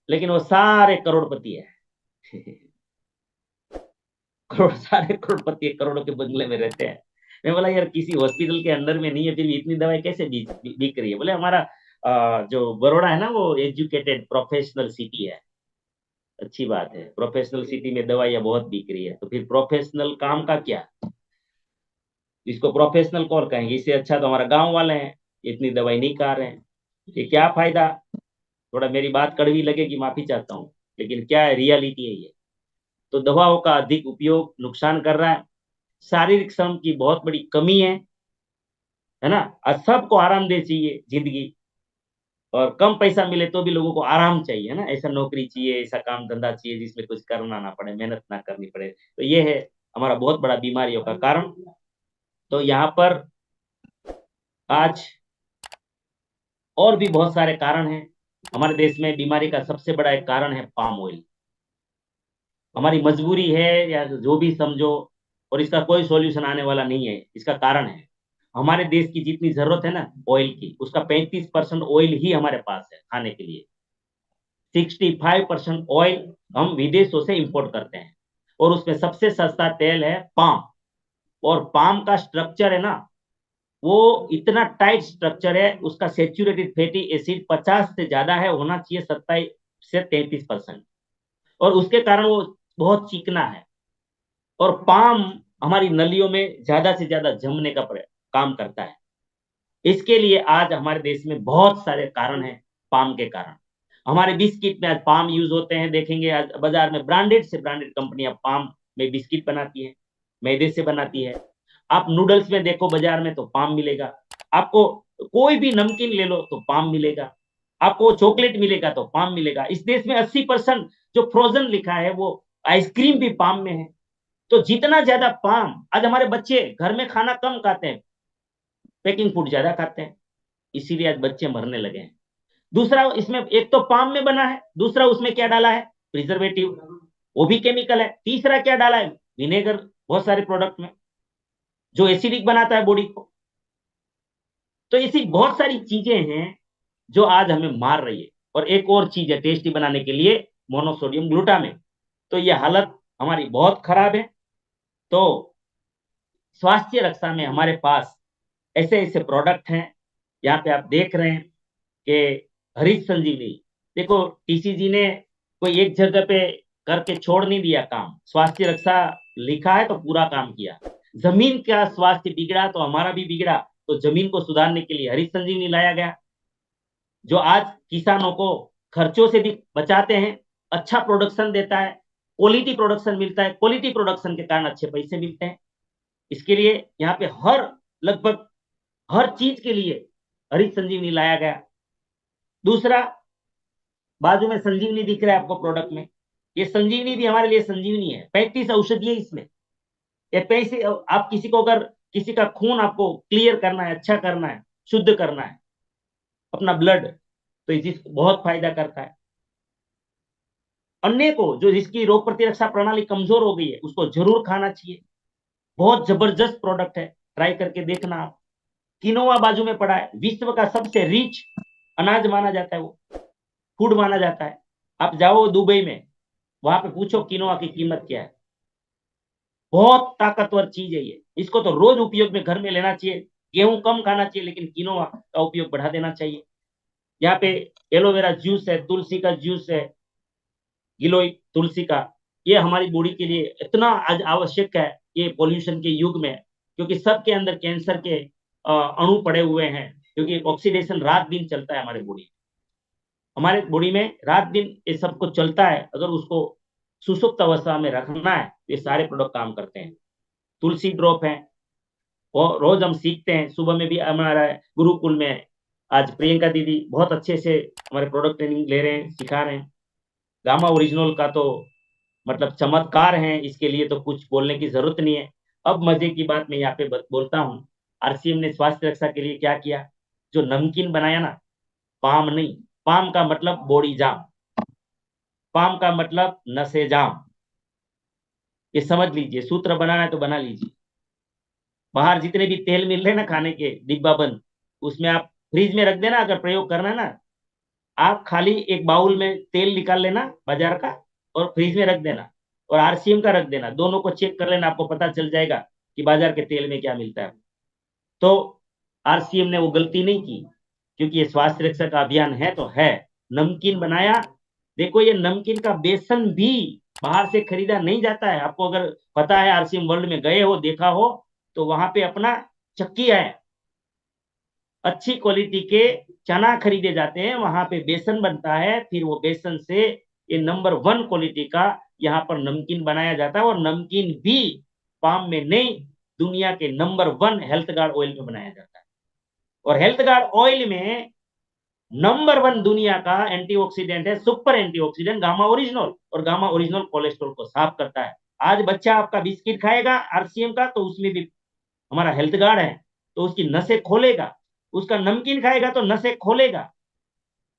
लेकिन वो सारे करोड़पति है। सारे करोड़पति है, करोड़ों के बंगले में रहते हैं। मैं बोला यार किसी हॉस्पिटल के अंदर में नहीं है, फिर भी इतनी दवाई कैसे बिक रही है? बोले हमारा जो बड़ौदा है ना, वो एजुकेटेड प्रोफेशनल सिटी है। अच्छी बात है, प्रोफेशनल सिटी में दवाइयाँ बहुत बिक रही है, तो फिर प्रोफेशनल काम का क्या? इसको प्रोफेशनल कौन कहेंगे? इससे अच्छा तो हमारा गांव वाले हैं, इतनी दवाई नहीं खा रहे हैं। ये क्या फायदा? थोड़ा मेरी बात कड़वी लगेगी, माफी चाहता हूँ, लेकिन क्या है, रियलिटी है ये। तो दवाओं का अधिक उपयोग नुकसान कर रहा है। शारीरिक श्रम की बहुत बड़ी कमी है ना। आज सबको आरामदेह चाहिए जिंदगी, और कम पैसा मिले तो भी लोगों को आराम चाहिए, है ना, ऐसा नौकरी चाहिए, ऐसा काम धंधा चाहिए जिसमें कुछ करना ना पड़े, मेहनत ना करनी पड़े। तो ये है हमारा बहुत बड़ा बीमारियों का कारण। तो यहाँ पर आज और भी बहुत सारे कारण हैं। हमारे देश में बीमारी का सबसे बड़ा एक कारण है पाम ऑयल। हमारी मजबूरी है या जो भी समझो, और इसका कोई सॉल्यूशन आने वाला नहीं है। इसका कारण है हमारे देश की जितनी जरूरत है ना ऑयल की, उसका 35% ऑयल ही हमारे पास है खाने के लिए। 65% ऑयल हम विदेशों से इंपोर्ट करते हैं, और उसमें सबसे सस्ता तेल है पाम। और पाम का स्ट्रक्चर है ना, वो इतना टाइट स्ट्रक्चर है, उसका सेचुरेटेड फैटी एसिड 50 से ज्यादा है, होना चाहिए 27 से 33%। और उसके कारण वो बहुत चिकना है। और पाम हमारी नलियों में ज्यादा से ज्यादा जमने का काम करता है। इसके लिए आज हमारे देश में बहुत सारे कारण हैं पाम के कारण। हमारे बिस्किट में आज पाम यूज होते हैं, देखेंगे आज बाजार में ब्रांडेड से ब्रांडेड कंपनियां पाम में बिस्किट बनाती हैं, मैदे से बनाती है। आप नूडल्स में देखो बाजार में तो पाम मिलेगा। आपको कोई भी नमकीन ले लो तो पाम मिलेगा। आपको चॉकलेट मिलेगा तो पाम मिलेगा। इस देश में 80% जो फ्रोजन लिखा है वो आइसक्रीम भी पाम में है। तो जितना ज्यादा पाम, आज हमारे बच्चे घर में खाना कम खाते हैं, पैकिंग फूड ज्यादा खाते हैं, इसीलिए आज बच्चे मरने लगे हैं। दूसरा, इसमें एक तो पाम में बना है, दूसरा उसमें क्या डाला है, प्रिजर्वेटिव, वो भी केमिकल है। तीसरा क्या डाला है, विनेगर, बहुत सारे प्रोडक्ट में, जो एसिडिक बनाता है बॉडी को। तो ऐसी बहुत सारी चीजें हैं जो आज हमें मार रही है। और एक और चीज है टेस्टी बनाने के लिए, मोनोसोडियम ग्लूटामेट। तो ये हालत हमारी बहुत खराब है। तो स्वास्थ्य रक्षा में हमारे पास ऐसे ऐसे प्रोडक्ट हैं। यहाँ पे आप देख रहे हैं कि हरीश संजीवनी, देखो टीसीजी ने कोई एक जगह पे करके छोड़ नहीं दिया काम, स्वास्थ्य रक्षा लिखा है तो पूरा काम किया। जमीन का स्वास्थ्य बिगड़ा तो हमारा भी बिगड़ा, तो जमीन को सुधारने के लिए हरीश संजीवनी लाया गया, जो आज किसानों को खर्चों से भी बचाते हैं, अच्छा प्रोडक्शन देता है, क्वालिटी प्रोडक्शन मिलता है, क्वालिटी प्रोडक्शन के कारण अच्छे पैसे मिलते हैं। इसके लिए यहाँ पे लगभग हर चीज के लिए हरित संजीवनी लाया गया। दूसरा, बाजू में संजीवनी दिख रहा है आपको प्रोडक्ट में, ये संजीवनी भी हमारे लिए संजीवनी है। 35 औषधि है इसमें। ये पैसे, आप किसी को अगर किसी का खून आपको क्लियर करना है, अच्छा करना है, शुद्ध करना है अपना ब्लड, तो ये बहुत फायदा करता है। अन्य को जो जिसकी रोग प्रतिरक्षा प्रणाली कमजोर हो गई है उसको जरूर खाना चाहिए। बहुत जबरदस्त प्रोडक्ट है, ट्राई करके देखना आप। किनोवा बाजू में पड़ा है, विश्व का सबसे रिच अनाज माना जाता है, वो फूड माना जाता है। आप जाओ दुबई में, वहां पे पूछो किनोवा की कीमत क्या है। बहुत ताकतवर चीज है ये, इसको तो रोज उपयोग में घर में लेना चाहिए। गेहूं कम खाना चाहिए, लेकिन किनोवा का उपयोग बढ़ा देना चाहिए। यहाँ पे एलोवेरा जूस है, तुलसी का जूस है, गिलोय तुलसी का। ये हमारी बॉडी के लिए इतना आज आवश्यक है, ये पोल्यूशन के युग में, क्योंकि सबके अंदर कैंसर के अणु पड़े हुए हैं, क्योंकि ऑक्सीडेशन रात दिन चलता है हमारे बॉडी में रात दिन ये सब कुछ चलता है। अगर उसको सुसुप्त अवस्था में रखना है तो ये सारे प्रोडक्ट काम करते हैं। तुलसी ड्रॉप है, और रोज हम सीखते हैं। सुबह में भी हमारा गुरुकुल में आज प्रियंका दीदी बहुत अच्छे से हमारे प्रोडक्ट ट्रेनिंग ले रहे हैं, सिखा रहे हैं। गामा ओरिजिनल का तो मतलब चमत्कार है, इसके लिए तो कुछ बोलने की जरूरत नहीं है। अब मजे की बात मैं यहाँ पे बोलता हूँ, आरसीएम ने स्वास्थ्य रक्षा के लिए क्या किया। जो नमकीन बनाया ना, पाम नहीं, पाम का मतलब बॉडी जाम, पाम का मतलब नशे जाम। ये समझ लीजिए, सूत्र बनाना है तो बना लीजिए। बाहर जितने भी तेल मिल रहे हैं ना खाने के, डिब्बा बंद, उसमें आप फ्रिज में रख देना। अगर प्रयोग करना है ना, आप खाली एक बाउल में तेल निकाल लेना बाजार का, और फ्रिज में रख देना, और आरसीएम का रख देना। दोनों को चेक कर लेना, आपको पता चल जाएगा कि बाजार के तेल में क्या मिलता है। तो आरसीएम ने वो गलती नहीं की, क्योंकि ये स्वास्थ्य रक्षा का अभियान है तो है। नमकीन बनाया, देखो ये नमकीन का बेसन भी बाहर से खरीदा नहीं जाता है। आपको अगर पता है, आरसीएम वर्ल्ड में गए हो, देखा हो, तो वहां पे अपना चक्की है, अच्छी क्वालिटी के चना खरीदे जाते हैं, वहां पे बेसन बनता है, फिर वो बेसन से ये नंबर 1 क्वालिटी का यहाँ पर नमकीन बनाया जाता है। और नमकीन भी पाम में नहीं, दुनिया के नंबर 1 हेल्थ गार्ड ऑयल में बनाया जाता है। और हेल्थ गार्ड ऑयल में नंबर 1 दुनिया का एंटीऑक्सीडेंट है, सुपर एंटीऑक्सीडेंट गामा ओरिजिनल, और गामा ओरिजिनल कोलेस्ट्रॉल को साफ करता है। आज बच्चा आपका बिस्किट खाएगा आरसीएम का, तो उसमें भी हमारा हेल्थ गार्ड है, तो उसकी नसें खोलेगा। उसका नमकीन खाएगा तो नसें खोलेगा,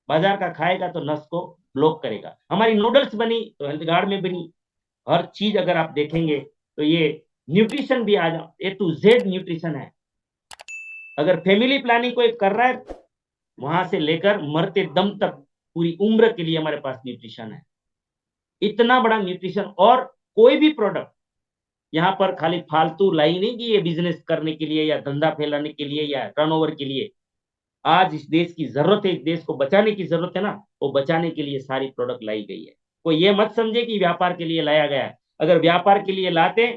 बाजार का खाएगा तो नस को ब्लॉक करेगा। हमारी नूडल्स बनी तो हेल्थ गार्ड में बनी। हर चीज अगर आप देखेंगे तो ये न्यूट्रिशन भी आज A to Z न्यूट्रिशन है। अगर फैमिली प्लानिंग कोई कर रहा है, वहां से लेकर मरते दम तक पूरी उम्र के लिए हमारे पास न्यूट्रिशन है। इतना बड़ा न्यूट्रिशन, और कोई भी प्रोडक्ट यहाँ पर खाली फालतू लाई नहीं कि ये बिजनेस करने के लिए या धंधा फैलाने के लिए या टर्नओवर के लिए। आज इस देश की जरूरत है, इस देश को बचाने की जरूरत है ना, वो बचाने के लिए सारी प्रोडक्ट लाई गई है। कोई ये मत समझे कि व्यापार के लिए लाया गया है। अगर व्यापार के लिए लाते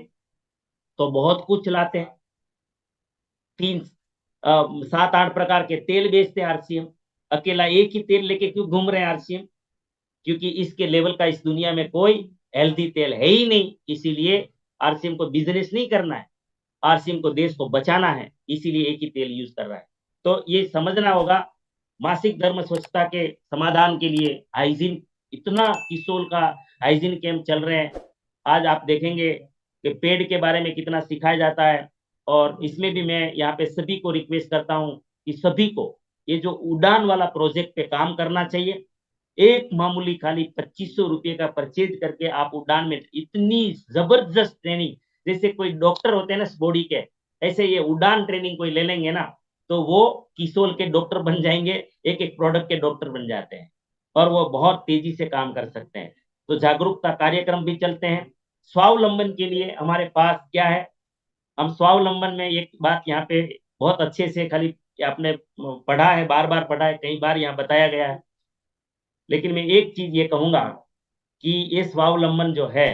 तो बहुत कुछ लाते हैं। 7-8 प्रकार के तेल बेचते हैं आरसीएम। अकेला एक ही तेल लेके क्यों घूम रहे हैं आरसीएम? क्योंकि इसके लेवल का इस दुनिया में कोई हेल्थी तेल है ही नहीं। इसीलिए आरसीएम को बिजनेस नहीं करना है, आरसीएम को देश को बचाना है, इसीलिए एक ही तेल यूज कर रहा है। तो ये समझना होगा। मासिक धर्म स्वच्छता के समाधान के लिए हाइजीन, इतना किशोर का हाइजीन कैंप चल रहे हैं। आज आप देखेंगे कि पेड़ के बारे में कितना सिखाया जाता है। और इसमें भी मैं यहाँ पे सभी को रिक्वेस्ट करता हूँ कि सभी को ये जो उड़ान वाला प्रोजेक्ट पे काम करना चाहिए। एक मामूली खाली 2500 रुपये का परचेज करके आप उड़ान में इतनी जबरदस्त ट्रेनिंग, जैसे कोई डॉक्टर होते हैं ना बॉडी के, ऐसे ये उड़ान ट्रेनिंग कोई ले लेंगे ना, तो वो किशोर के डॉक्टर बन जाएंगे, एक एक प्रोडक्ट के डॉक्टर बन जाते हैं, और वो बहुत तेजी से काम कर सकते हैं। तो जागरूकता कार्यक्रम भी चलते हैं। स्वावलंबन के लिए हमारे पास क्या है, हम स्वावलंबन में एक बात यहाँ पे बहुत अच्छे से, खाली आपने पढ़ा है, बार बार पढ़ा है, कई बार यहाँ बताया गया है, लेकिन मैं एक चीज ये कहूंगा कि ये स्वावलंबन जो है,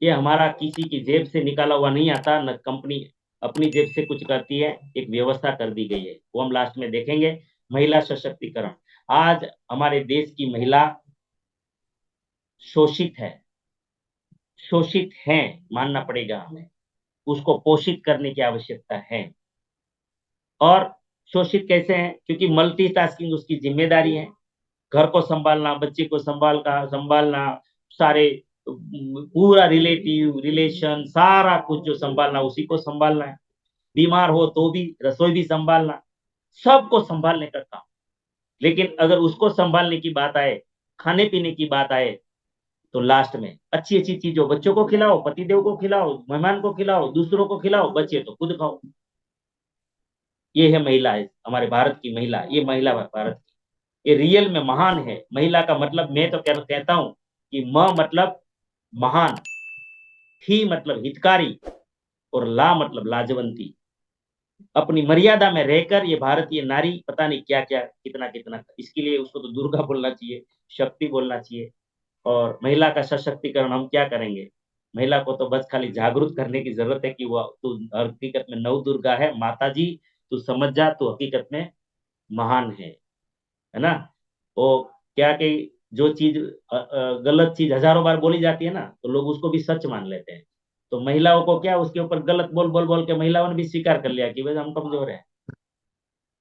ये हमारा किसी की जेब से निकाला हुआ नहीं आता, न कंपनी अपनी जेब से कुछ करती है, एक व्यवस्था कर दी गई है, वो हम लास्ट में देखेंगे। महिला सशक्तिकरण, आज हमारे देश की महिला शोषित है, शोषित है, मानना पड़ेगा हमें। उसको पोषित करने की आवश्यकता है। और शोषित कैसे हैं? क्योंकि मल्टीटास्किंग उसकी जिम्मेदारी है। घर को संभालना, बच्चे को संभालना, सारे पूरा रिलेटिव रिलेशन, सारा कुछ जो संभालना, उसी को संभालना है। बीमार हो तो भी रसोई भी संभालना, सबको संभालने का काम। लेकिन अगर उसको संभालने की बात आए, खाने पीने की बात आए, तो लास्ट में अच्छी अच्छी चीजों, बच्चों को खिलाओ, पतिदेव को खिलाओ, मेहमान को खिलाओ, दूसरों को खिलाओ, बच्चे तो खुद खाओ। ये है महिला, है हमारे भारत की महिला, ये महिला भारत की, ये रियल में महान है। महिला का मतलब मैं तो कहता हूं कि म मतलब महान, ही मतलब हितकारी, और ला मतलब लाजवंती। अपनी मर्यादा में रहकर ये भारतीय नारी पता नहीं क्या क्या कितना कितना, इसके लिए उसको तो दुर्गा बोलना चाहिए, शक्ति बोलना चाहिए। और महिला का सशक्तिकरण हम क्या करेंगे? महिला को तो बस खाली जागरूक करने की जरूरत है कि वो तू हकीकत में नव दुर्गा है, माता जी तू समझ जा, तू हकीकत में महान है ना। वो क्या कि जो चीज गलत चीज हजारों बार बोली जाती है ना, तो लोग उसको भी सच मान लेते हैं। तो महिलाओं को क्या, उसके ऊपर गलत बोल बोल बोल के महिलाओं ने भी स्वीकार कर लिया कि भाई हम कमजोर है,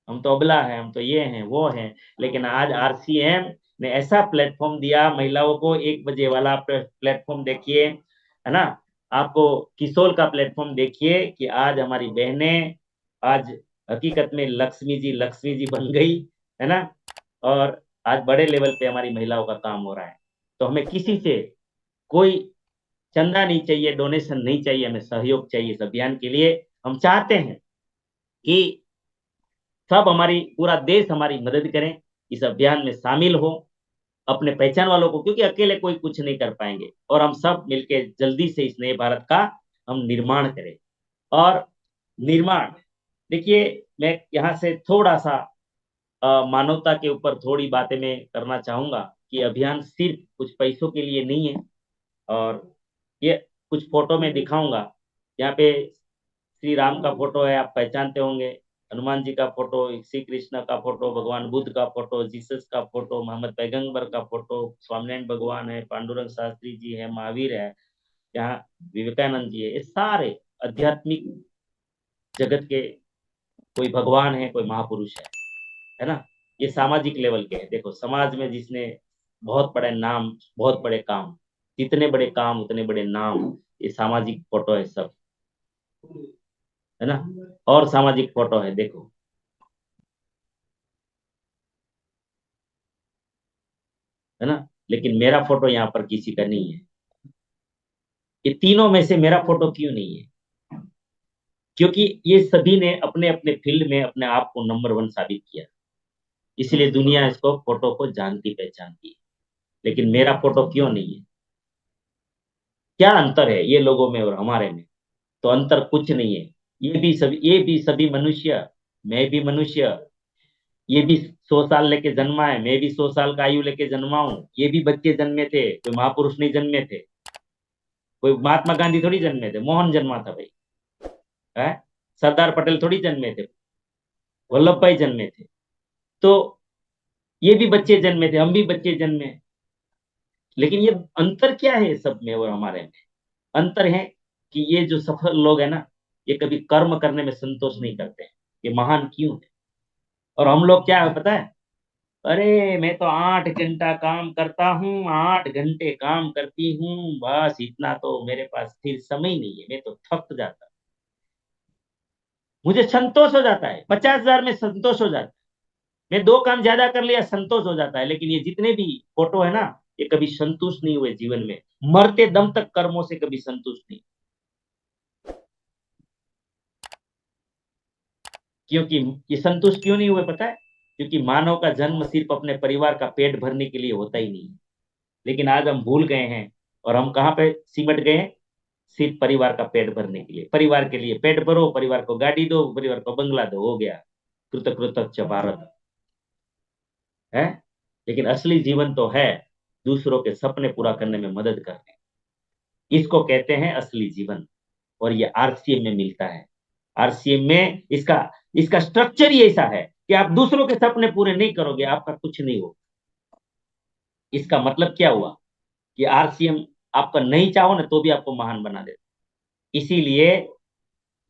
हम तो अबला है, हम तो ये हैं वो हैं। लेकिन आज आरसीएम ने ऐसा प्लेटफॉर्म दिया महिलाओं को, 1 बजे वाला प्लेटफॉर्म देखिए, है ना। आपको किशोर का प्लेटफॉर्म देखिए कि आज हमारी बहनें आज हकीकत में लक्ष्मी जी बन गई, है ना। और आज बड़े लेवल पे हमारी महिलाओं का काम हो रहा है। तो हमें किसी से कोई चंदा नहीं चाहिए, डोनेशन नहीं चाहिए, हमें सहयोग चाहिए इस अभियान के लिए। हम चाहते हैं कि सब हमारी, पूरा देश हमारी मदद करें, इस अभियान में शामिल हो, अपने पहचान वालों को, क्योंकि अकेले कोई कुछ नहीं कर पाएंगे, और हम सब मिलके जल्दी से इस नए भारत का हम निर्माण करें। और निर्माण, देखिए मैं यहाँ से थोड़ा सा मानवता के ऊपर थोड़ी बातें मैं करना चाहूंगा कि अभियान सिर्फ कुछ पैसों के लिए नहीं है। और ये कुछ फोटो में दिखाऊंगा, यहाँ पे श्री राम का फोटो है, आप पहचानते होंगे। हनुमान जी का फोटो, श्री कृष्ण का फोटो, भगवान बुद्ध का फोटो, जीसस का फोटो, मोहम्मद पैगंबर का फोटो, स्वामीनारायण भगवान है, पांडुरंग शास्त्री जी है, महावीर है, यहाँ विवेकानंद जी है। ये सारे आध्यात्मिक जगत के कोई भगवान है, कोई महापुरुष है ना। ये सामाजिक लेवल के हैं। देखो समाज में जिसने बहुत बड़े नाम, बहुत बड़े काम, जितने बड़े काम उतने बड़े नाम, ये सामाजिक फोटो है सब, है ना। और सामाजिक फोटो है देखो, है ना। लेकिन मेरा फोटो यहाँ पर किसी का नहीं है। ये तीनों में से मेरा फोटो क्यों नहीं है? क्योंकि ये सभी ने अपने अपने फील्ड में अपने आप को नंबर वन साबित किया, इसलिए दुनिया इसको फोटो को जानती पहचानती है। लेकिन मेरा फोटो क्यों नहीं है? क्या अंतर है ये लोगों में और हमारे में? तो अंतर कुछ नहीं है। ये भी सभी मनुष्य, मैं भी मनुष्य, ये भी 100 साल लेके जन्मा है, मैं भी 100 साल का आयु लेके जन्मा हूं। ये भी बच्चे जन्मे थे, कोई महापुरुष नहीं जन्मे थे, कोई महात्मा गांधी थोड़ी जन्मे थे, मोहन जन्मा था भाई, है। सरदार पटेल थोड़ी जन्मे थे, वल्लभ भाई जन्मे थे। तो ये भी बच्चे जन्मे थे, हम भी बच्चे जन्मे। लेकिन ये अंतर क्या है सब में और हमारे में? अंतर है कि ये जो सफल लोग है ना, ये कभी कर्म करने में संतोष नहीं करते हैं। ये महान क्यों है? और हम लोग क्या है पता है? अरे मैं तो 8 घंटा काम करता हूँ, 8 घंटे काम करती हूँ, बस इतना तो मेरे पास फिर समय नहीं है, मैं तो थक जाता, मुझे संतोष हो जाता है, 50,000 में संतोष हो जाता है, मैं 2 काम ज्यादा कर लिया संतोष हो जाता है। लेकिन ये जितने भी फोटो है ना, ये कभी संतुष्ट नहीं हुए जीवन में, मरते दम तक कर्मों से कभी संतुष्ट नहीं। क्योंकि ये संतुष्ट क्यों नहीं हुए पता है? क्योंकि मानव का जन्म सिर्फ अपने परिवार का पेट भरने के लिए होता ही नहीं है। लेकिन आज हम भूल गए हैं, और हम कहाँ पे सिमट गए हैं? सिर्फ परिवार का पेट भरने के लिए, परिवार के लिए पेट भरो, परिवार को गाड़ी दो, परिवार को बंगला दो, हो गया कृत कृतज्ञ भारत, है। लेकिन असली जीवन तो है दूसरों के सपने पूरा करने में मदद करने, इसको कहते हैं असली जीवन। और ये आरसीएम में मिलता है। आरसीएम में इसका इसका स्ट्रक्चर ही ऐसा है कि आप दूसरों के सपने पूरे नहीं करोगे, आपका कुछ नहीं हो। इसका मतलब क्या हुआ? कि आरसीएम आपका नहीं चाहो ना तो भी आपको महान बना देता। इसीलिए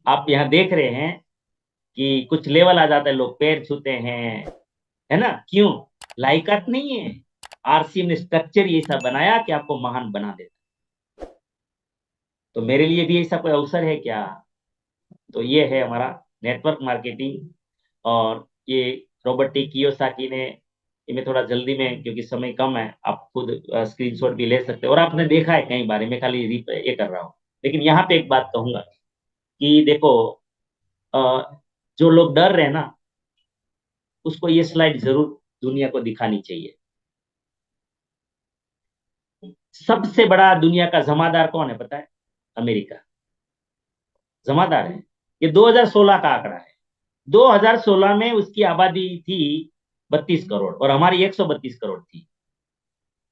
आप यहाँ देख रहे हैं कि कुछ लेवल आ जाता है, लोग पैर छूते हैं, है ना। क्यों? लायकात नहीं है। आरसीएम ने स्ट्रक्चर ही ऐसा बनाया कि आपको महान बना देता। तो मेरे लिए भी ऐसा कोई अवसर है क्या? तो ये है हमारा नेटवर्क मार्केटिंग। और ये रॉबर्ट टी कियोसाकी ने, ये मैं थोड़ा जल्दी में क्योंकि समय कम है, आप खुद स्क्रीनशॉट भी ले सकते हैं, और आपने देखा है कई बार, मैं खाली ये कर रहा हूँ। लेकिन यहाँ पे एक बात कहूंगा कि देखो, अ, जो लोग डर रहे हैं ना, उसको ये स्लाइड जरूर दुनिया को दिखानी चाहिए। सबसे बड़ा दुनिया का जमादार कौन है पता है? अमेरिका जमादार है। ये 2016 का आंकड़ा है। 2016 में उसकी आबादी थी 32 करोड़, और हमारी 132 करोड़ थी।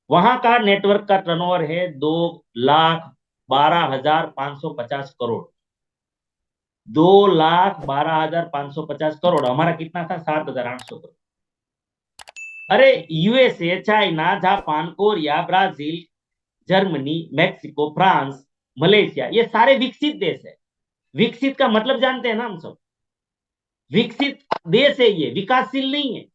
वहां का नेटवर्क का टर्नओवर है 2,12,550 करोड़। 2,12,550 करोड़। हमारा कितना था? 7,800 करोड़। अरे USA, China, Japan, Korea, Brazil, Germany, Mexico, France, Malaysia, ये सारे विकसित देश है। विकसित का मतलब जानते हैं ना हम सब? विकसित देश है, ये विकासशील नहीं है।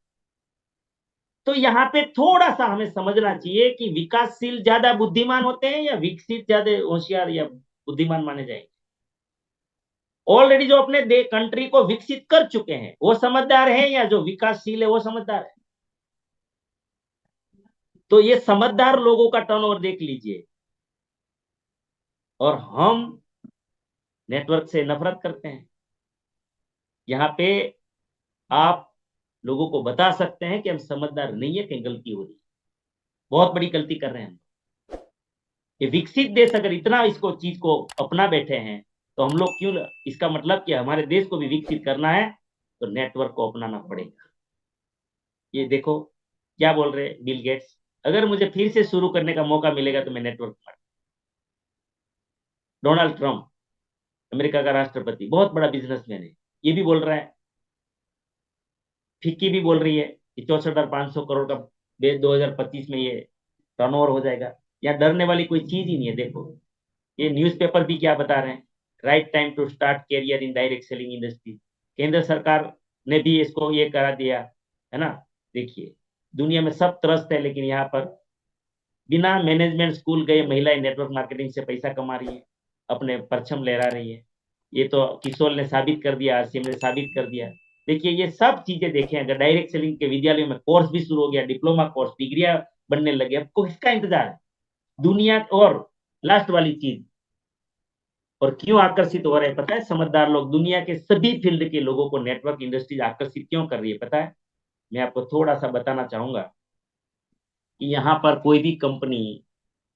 तो यहाँ पे थोड़ा सा हमें समझना चाहिए कि विकासशील ज्यादा बुद्धिमान होते हैं या विकसित ज्यादा होशियार या बुद्धिमान माने जाएंगे? ऑलरेडी जो अपने दे कंट्री को विकसित कर चुके हैं वो समझदार है, या जो विकासशील है वो समझदार है? तो ये समझदार लोगों का टर्नओवर देख लीजिए। और हम नेटवर्क से नफरत करते हैं। यहाँ पे आप लोगों को बता सकते हैं कि हम समझदार नहीं है, कहीं गलती हो रही है, बहुत बड़ी गलती कर रहे हैं हम। ये विकसित देश अगर इतना इसको चीज को अपना बैठे हैं, तो हम लोग क्यों? इसका मतलब कि हमारे देश को भी विकसित करना है, तो नेटवर्क को अपनाना पड़ेगा। ये देखो क्या बोल रहे बिल गेट्स, अगर मुझे फिर से शुरू करने का मौका मिलेगा तो मैं नेटवर्क पर। डोनाल्ड ट्रंप, अमेरिका का राष्ट्रपति, बहुत बड़ा बिजनेसमैन है, ये भी बोल रहा है। फिक्की भी बोल रही है कि 64,500 करोड़ का 2025 में ये टर्नओवर हो जाएगा। यहाँ डरने वाली कोई चीज ही नहीं है। देखो ये न्यूज़पेपर भी क्या बता रहे हैं, right time to start career in direct selling industry. केंद्र सरकार ने भी इसको ये करा दिया, है ना। देखिए, दुनिया में सब त्रस्त है, लेकिन यहाँ पर बिना मैनेजमेंट स्कूल गए महिलाएं नेटवर्क मार्केटिंग से पैसा कमा रही है, अपने परचम लहरा रही है। ये तो किशोर ने साबित कर दिया, आरसीएम ने साबित कर दिया। देखिए, ये सब चीजें देखें, अगर डायरेक्ट सेलिंग के विद्यालयों में कोर्स भी शुरू हो गया, डिप्लोमा कोर्स, डिग्रियां बनने लगे, अब किसका इंतजार है दुनिया। और लास्ट वाली चीज, और क्यों आकर्षित हो रहे हैं पता है समझदार लोग, दुनिया के सभी फील्ड के लोगों को नेटवर्क इंडस्ट्रीज आकर्षित क्यों कर रही है पता है? मैं आपको थोड़ा सा बताना चाहूंगा कि यहाँ पर कोई भी कंपनी,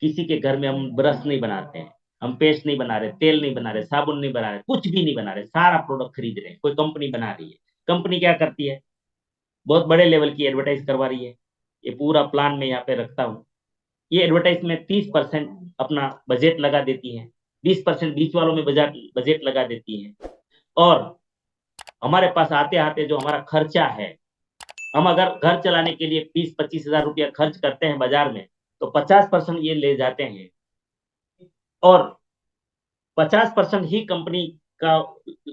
किसी के घर में हम ब्रश नहीं बनाते हैं, हम पेस्ट नहीं बना रहे, तेल नहीं बना रहे, साबुन नहीं बना रहे, कुछ भी नहीं बना रहे, सारा प्रोडक्ट खरीद रहे हैं, कोई कंपनी बना रही है। कंपनी क्या करती है? बहुत बड़े लेवल की एडवर्टाइज करवा रही है। ये पूरा प्लान मैं यहाँ पे रखता हूँ। ये एडवर्टाइज में 30% अपना बजट लगा देती है, 20% बीच वालों में बजट लगा देती है। और हमारे पास आते आते जो हमारा खर्चा है, हम अगर घर चलाने के लिए 20-25 हजार रुपया खर्च करते हैं बाजार में, तो 50% ये ले जाते हैं, और 50% ही कंपनी का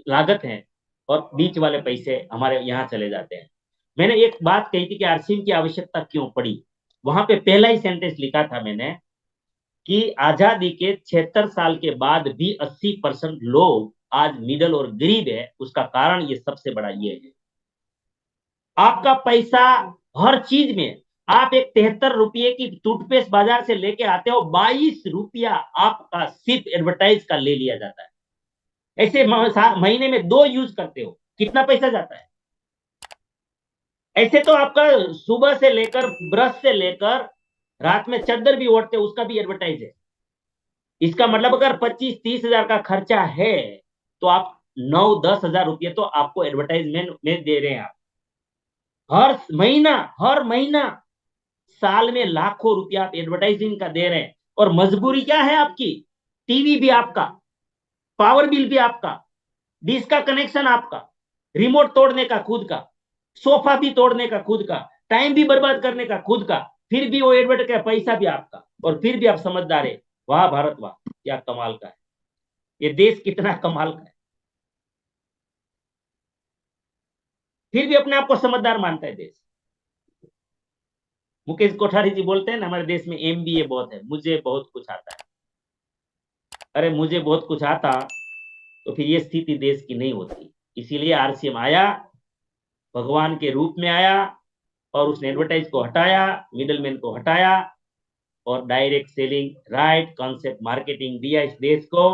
लागत है, और बीच वाले पैसे हमारे यहाँ चले जाते हैं। मैंने एक बात कही थी कि आरसीएम की आवश्यकता क्यों पड़ी, वहां पे पहला ही सेंटेंस लिखा था मैंने कि आजादी के 76 साल के बाद भी 80% लोग आज मिडल और गरीब है, उसका कारण ये सबसे बड़ा ये है। आपका पैसा हर चीज में, आप एक 73 रुपये की टूथपेस्ट बाजार से लेके आते हो, 22 रुपया आपका सिर्फ एडवर्टाइज का ले लिया जाता है। ऐसे महीने में 2 यूज करते हो, कितना पैसा जाता है? ऐसे तो आपका सुबह से लेकर, ब्रश से लेकर, रात में चद्दर भी ओढ़ते हो, उसका भी एडवर्टाइज है। इसका मतलब अगर 25-30 हजार का खर्चा है, तो आप 9-10 हजार रुपये तो आपको एडवर्टाइजमेंट में दे रहे हैं आप, हर महीना, हर महीना। साल में लाखों रुपया आप एडवर्टाइजिंग का दे रहे हैं, और मजबूरी क्या है आपकी? टीवी भी आपका, पावर बिल भी आपका, डिश का कनेक्शन आपका, रिमोट तोड़ने का खुद का, सोफा भी तोड़ने का खुद का, टाइम भी बर्बाद करने का खुद का, फिर भी वो एडवर्ट का पैसा भी आपका, और फिर भी आप समझदार है। वाह भारत वाह, क्या कमाल का है ये देश, कितना कमाल का है, फिर भी अपने आप को समझदार मानता है देश। मुकेश कोठारी जी बोलते हैं ना, हमारे देश में एमबीए बहुत है, मुझे बहुत कुछ आता है। अरे मुझे बहुत कुछ आता तो फिर ये स्थिति देश की नहीं होती। इसीलिए आरसीएम आया, भगवान के रूप में आया, और उसने एडवर्टाइज को हटाया, मिडलमैन को हटाया, और direct selling, right concept marketing दिया इस देश को,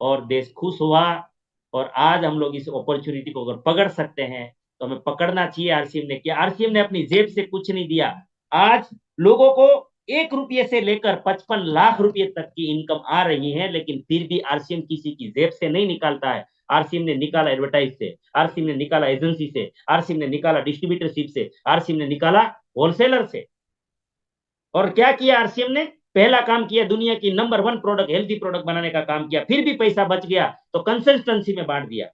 और देश खुश हुआ। और आज हम लोग इस अपॉर्चुनिटी को अगर पकड़ सकते हैं, तो हमें पकड़ना चाहिए। आरसीएम ने किया, आरसीएम ने अपनी जेब से कुछ नहीं दिया। आज लोगों को 1 रुपये से लेकर 55 लाख रुपये तक की इनकम आ रही है, लेकिन फिर भी आरसीएम किसी की जेब से नहीं निकालता है। आरसीएम ने निकाला एडवर्टाइज से, आरसीएम ने निकाला एजेंसी से, आरसीएम ने निकाला डिस्ट्रीब्यूटरशिप से, आरसीएम ने निकाला होलसेलर से। और क्या किया आरसीएम ने? पहला काम किया, दुनिया की नंबर 1 प्रोडक्ट, हेल्थी प्रोडक्ट बनाने का काम किया। फिर भी पैसा बच गया तो कंसल्टेंसी में बांट दिया,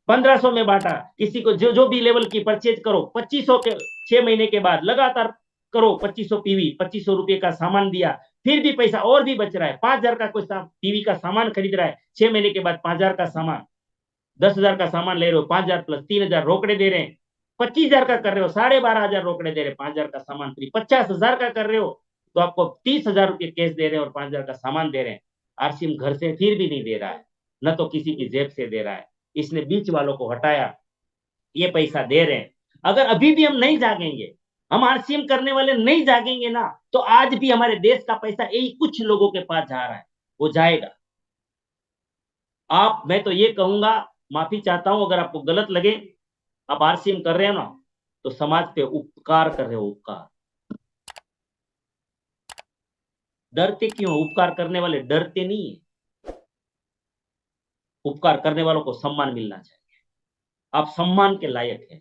1500 में बांटा। किसी को जो जो भी लेवल की परचेज करो, 2500 के 6 महीने के बाद लगातार करो, 2500 पीवी, 2500 रुपये का सामान दिया, फिर भी पैसा और भी बच रहा है। 5000 का कोई पीवी का सामान खरीद रहा है, 6 महीने के बाद 5000 का सामान, 10,000 का सामान ले रहे हो, 5000 प्लस 3000 रोकड़े दे रहे हैं, 25,000 का कर रहे हो, 12,500 रोकड़े दे रहे हैं, 5000 का सामान फ्री, 50,000 का कर रहे हो तो आपको 30,000 रुपये कैश दे रहे हैं और 5000 का सामान दे रहे हैं। आरसीएम घर से फिर भी नहीं दे रहा है, न तो किसी की जेब से दे रहा है, इसने बीच वालों को हटाया, ये पैसा दे रहे हैं। अगर अभी भी हम नहीं जागेंगे, हम आरसीएम करने वाले नहीं जागेंगे ना, तो आज भी हमारे देश का पैसा यही कुछ लोगों के पास जा रहा है, वो जाएगा। आप, मैं तो ये कहूंगा, माफी चाहता हूं अगर आपको गलत लगे, आप आरसीएम कर रहे हो ना, तो समाज पे उपकार कर रहे हो, उपकार। डरते क्यों? उपकार करने वाले डरते नहीं है, उपकार करने वालों को सम्मान मिलना चाहिए, आप सम्मान के लायक हैं।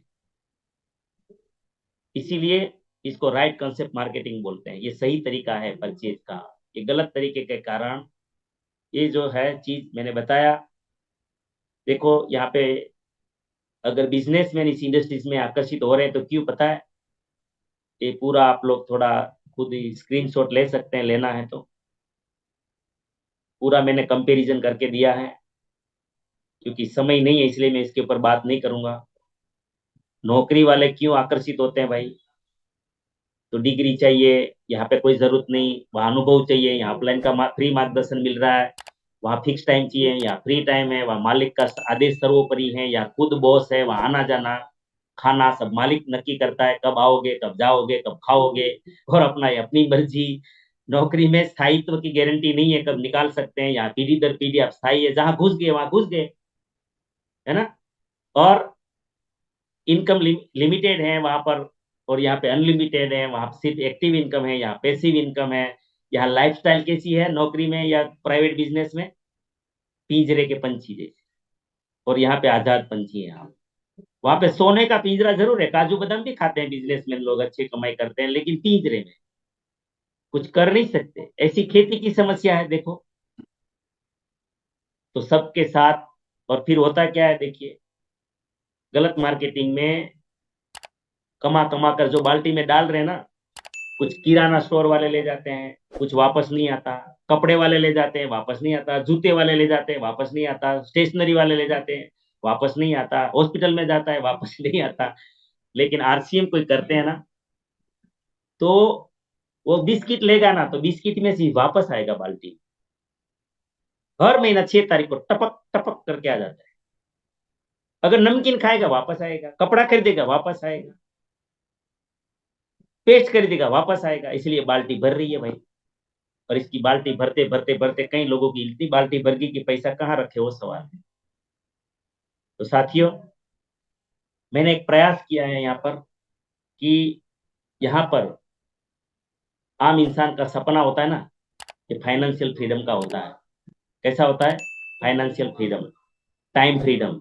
इसीलिए इसको राइट कंसेप्ट मार्केटिंग बोलते हैं, ये सही तरीका है परचेज का। ये गलत तरीके के कारण ये जो है चीज मैंने बताया। देखो यहाँ पे, अगर बिजनेसमैन इस इंडस्ट्रीज में आकर्षित हो रहे हैं तो क्यों पता है? ये पूरा आप लोग थोड़ा खुद ही स्क्रीनशॉट ले सकते हैं, लेना है तो। पूरा मैंने कंपैरिजन करके दिया है, क्योंकि समय नहीं है इसलिए मैं इसके ऊपर बात नहीं करूंगा। नौकरी वाले क्यों आकर्षित होते हैं भाई? तो डिग्री चाहिए, यहाँ पे कोई जरूरत नहीं, वहाँ अनुभव चाहिए, यहाँ ऑफलाइन का फ्री मार्गदर्शन मिल रहा है, वहाँ फिक्स टाइम चाहिए, यहाँ फ्री टाइम है, वहाँ मालिक का आदेश सर्वोपरि है, यहाँ खुद बॉस है, वहाँ आना जाना खाना सब मालिक नक्की करता है, कब आओगे कब जाओगे कब खाओगे, और अपना अपनी मर्जी। नौकरी में स्थायित्व की गारंटी नहीं है, कब निकाल सकते हैं, यहाँ पीढ़ी दर पीढ़ी आप स्थायी है, जहां घुस गए वहां घुस गए, है ना। और इनकम लिमिटेड है वहां पर, और यहाँ पे अनलिमिटेड है, वहां सिर्फ एक्टिव इनकम है, यहाँ पैसिव इनकम है। यहाँ लाइफस्टाइल कैसी है नौकरी में या प्राइवेट बिजनेस में? पिंजरे के पंछी जैसे, और यहाँ पे आजाद पंछी है यहाँ। वहां पे सोने का पिंजरा जरूर है, काजू बादाम भी खाते हैं बिजनेसमैन लोग, अच्छी कमाई करते हैं, लेकिन पिंजरे में कुछ कर नहीं सकते, ऐसी खेती की समस्या है देखो। तो सबके साथ, और फिर होता क्या है देखिए, गलत मार्केटिंग में कमा कमा कर जो बाल्टी में डाल रहे हैं ना, कुछ किराना स्टोर वाले ले जाते हैं, कुछ वापस नहीं आता, कपड़े वाले ले जाते हैं वापस नहीं आता, जूते वाले ले जाते हैं वापस नहीं आता, स्टेशनरी वाले ले जाते हैं वापस नहीं आता, हॉस्पिटल में जाता है वापस नहीं आता। लेकिन आरसीएम कोई करते हैं ना, तो वो बिस्किट लेगा ना, तो बिस्किट में से वापस आएगा बाल्टी, हर महीना 6 तारीख को टपक टपक करके आ जाता है। अगर नमकीन खाएगा वापस आएगा, कपड़ा खरीदेगा वापस आएगा, पेस्ट खरीदेगा वापस आएगा, इसलिए बाल्टी भर रही है भाई। और इसकी बाल्टी भरते भरते भरते कई लोगों की इतनी बाल्टी भर गई कि पैसा कहाँ रखे वो सवाल है। तो साथियों, मैंने एक प्रयास किया है यहाँ पर कि यहाँ पर आम इंसान का सपना होता है ना, कि फाइनेंशियल फ्रीडम का होता है। कैसा होता है? Financial freedom, time freedom.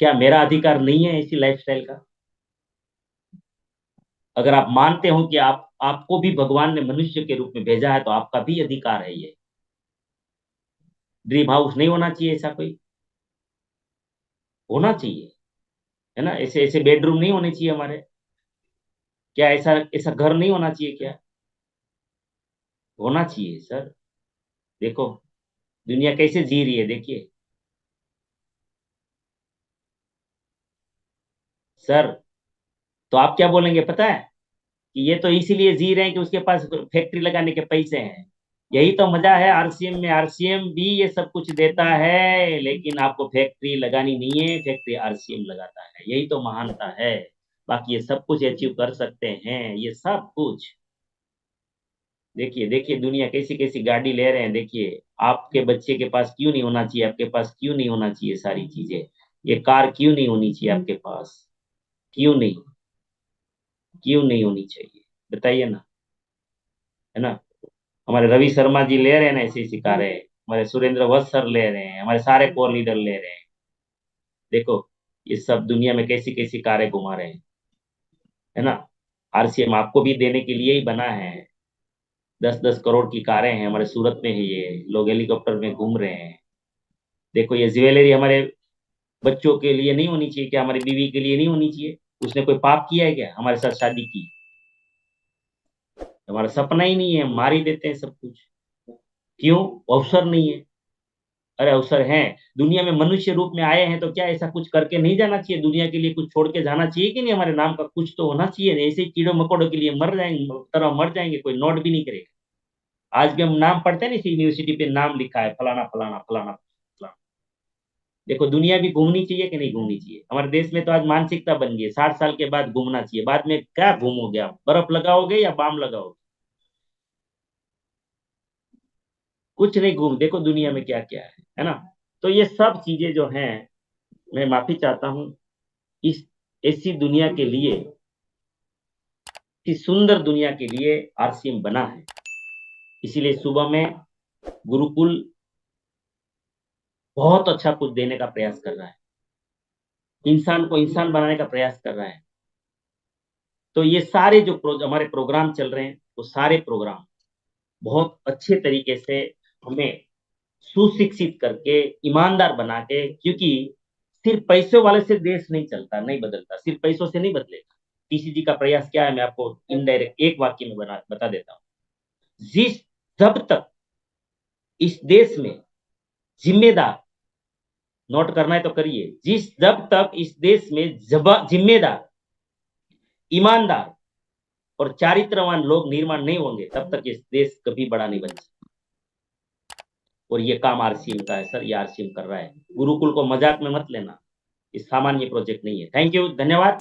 क्या मेरा अधिकार नहीं है ऐसी लाइफस्टाइल का? अगर आप मानते हो कि आपको भी भगवान ने मनुष्य के रूप में भेजा है, तो आपका भी अधिकार है ये। ड्रीम हाउस नहीं होना चाहिए ऐसा कोई? होना चाहिए, है ना। ऐसे ऐसे बेडरूम नहीं होने चाहिए हमारे? क्या ऐसा ऐसा घर नहीं होना चाहिए क्या? होना चाहिए सर। देखो दुनिया कैसे जी रही है देखिए सर। तो आप क्या बोलेंगे पता है, कि ये तो इसीलिए जी रहे हैं कि उसके पास फैक्ट्री लगाने के पैसे हैं। यही तो मजा है आरसीएम में, आरसीएम भी ये सब कुछ देता है, लेकिन आपको फैक्ट्री लगानी नहीं है, फैक्ट्री आरसीएम लगाता है, यही तो महानता है। बाकी ये सब कुछ अचीव कर सकते हैं, ये सब कुछ। देखिए देखिए दुनिया कैसी कैसी गाड़ी ले रहे हैं देखिए। आपके बच्चे के पास क्यों नहीं होना चाहिए, आपके पास क्यों नहीं होना चाहिए सारी चीजें? ये कार क्यों नहीं होनी चाहिए आपके पास? क्यों नहीं? क्यों नहीं होनी चाहिए? बताइए ना, है ना। हमारे रवि शर्मा जी ले रहे हैं ना ऐसी ऐसी कारें, हमारे सुरेंद्र वत्स सर ले रहे हैं, हमारे सारे कोर लीडर ले रहे हैं। देखो ये सब दुनिया में कैसी कैसी कारें घुमा रहे हैं, है ना। आरसीएम आपको भी देने के लिए ही बना है। 10-10 करोड़ की कारें हैं हमारे सूरत में, ही ये लोग हेलीकॉप्टर में घूम रहे हैं। देखो ये ज्वेलरी हमारे बच्चों के लिए नहीं होनी चाहिए क्या? हमारी बीवी के लिए नहीं होनी चाहिए? उसने कोई पाप किया है क्या हमारे साथ शादी की? हमारा सपना ही नहीं है, हम मार ही देते हैं सब कुछ। क्यों? अवसर नहीं है। अरे अवसर है, दुनिया में मनुष्य रूप में आए हैं, तो क्या ऐसा कुछ करके नहीं जाना चाहिए? दुनिया के लिए कुछ छोड़ के जाना चाहिए कि नहीं? हमारे नाम का कुछ तो होना चाहिए, ऐसे ही कीड़ों मकोड़ों के लिए मर जाएंगे, तरह मर जाएंगे, कोई नोट भी नहीं करेगा। आज भी हम नाम पढ़ते हैं ना, इसी यूनिवर्सिटी पे नाम लिखा है फलाना फलाना फलाना फलाना। देखो दुनिया भी घूमनी चाहिए कि नहीं घूमनी चाहिए? हमारे देश में तो आज मानसिकता बन गई है 60 साल के बाद घूमना चाहिए, बाद में क्या घूमोगे आप? बर्फ लगाओगे या बाम लगाओगे? कुछ नहीं घूम, देखो दुनिया में क्या क्या है ना। तो ये सब चीजें जो हैं, मैं माफी चाहता हूँ, इस ऐसी दुनिया के लिए, इस सुंदर दुनिया के लिए आरसीएम बना है। इसीलिए सुबह में गुरुकुल बहुत अच्छा कुछ देने का प्रयास कर रहा है, इंसान को इंसान बनाने का प्रयास कर रहा है। तो ये सारे जो हमारे प्रोग्राम चल रहे हैं, वो सारे प्रोग्राम बहुत अच्छे तरीके से हमें सुशिक्षित करके, ईमानदार बना के, क्योंकि सिर्फ पैसों वाले से देश नहीं चलता, नहीं बदलता, सिर्फ पैसों से नहीं बदलेगा। टीसीजी का प्रयास क्या है, मैं आपको इनडायरेक्ट एक वाक्य में बता देता हूँ। जिस जब तक इस देश में जिम्मेदार नोट करना है तो करिए। जब तक इस देश में जिम्मेदार, ईमानदार और चारित्रवान लोग निर्माण नहीं होंगे, तब तक इस देश कभी बड़ा नहीं बन सकता। और ये काम आरसीएम का है सर, ये आरसीएम कर रहा है। गुरुकुल को मजाक में मत लेना, ये सामान्य प्रोजेक्ट नहीं है। थैंक यू, धन्यवाद।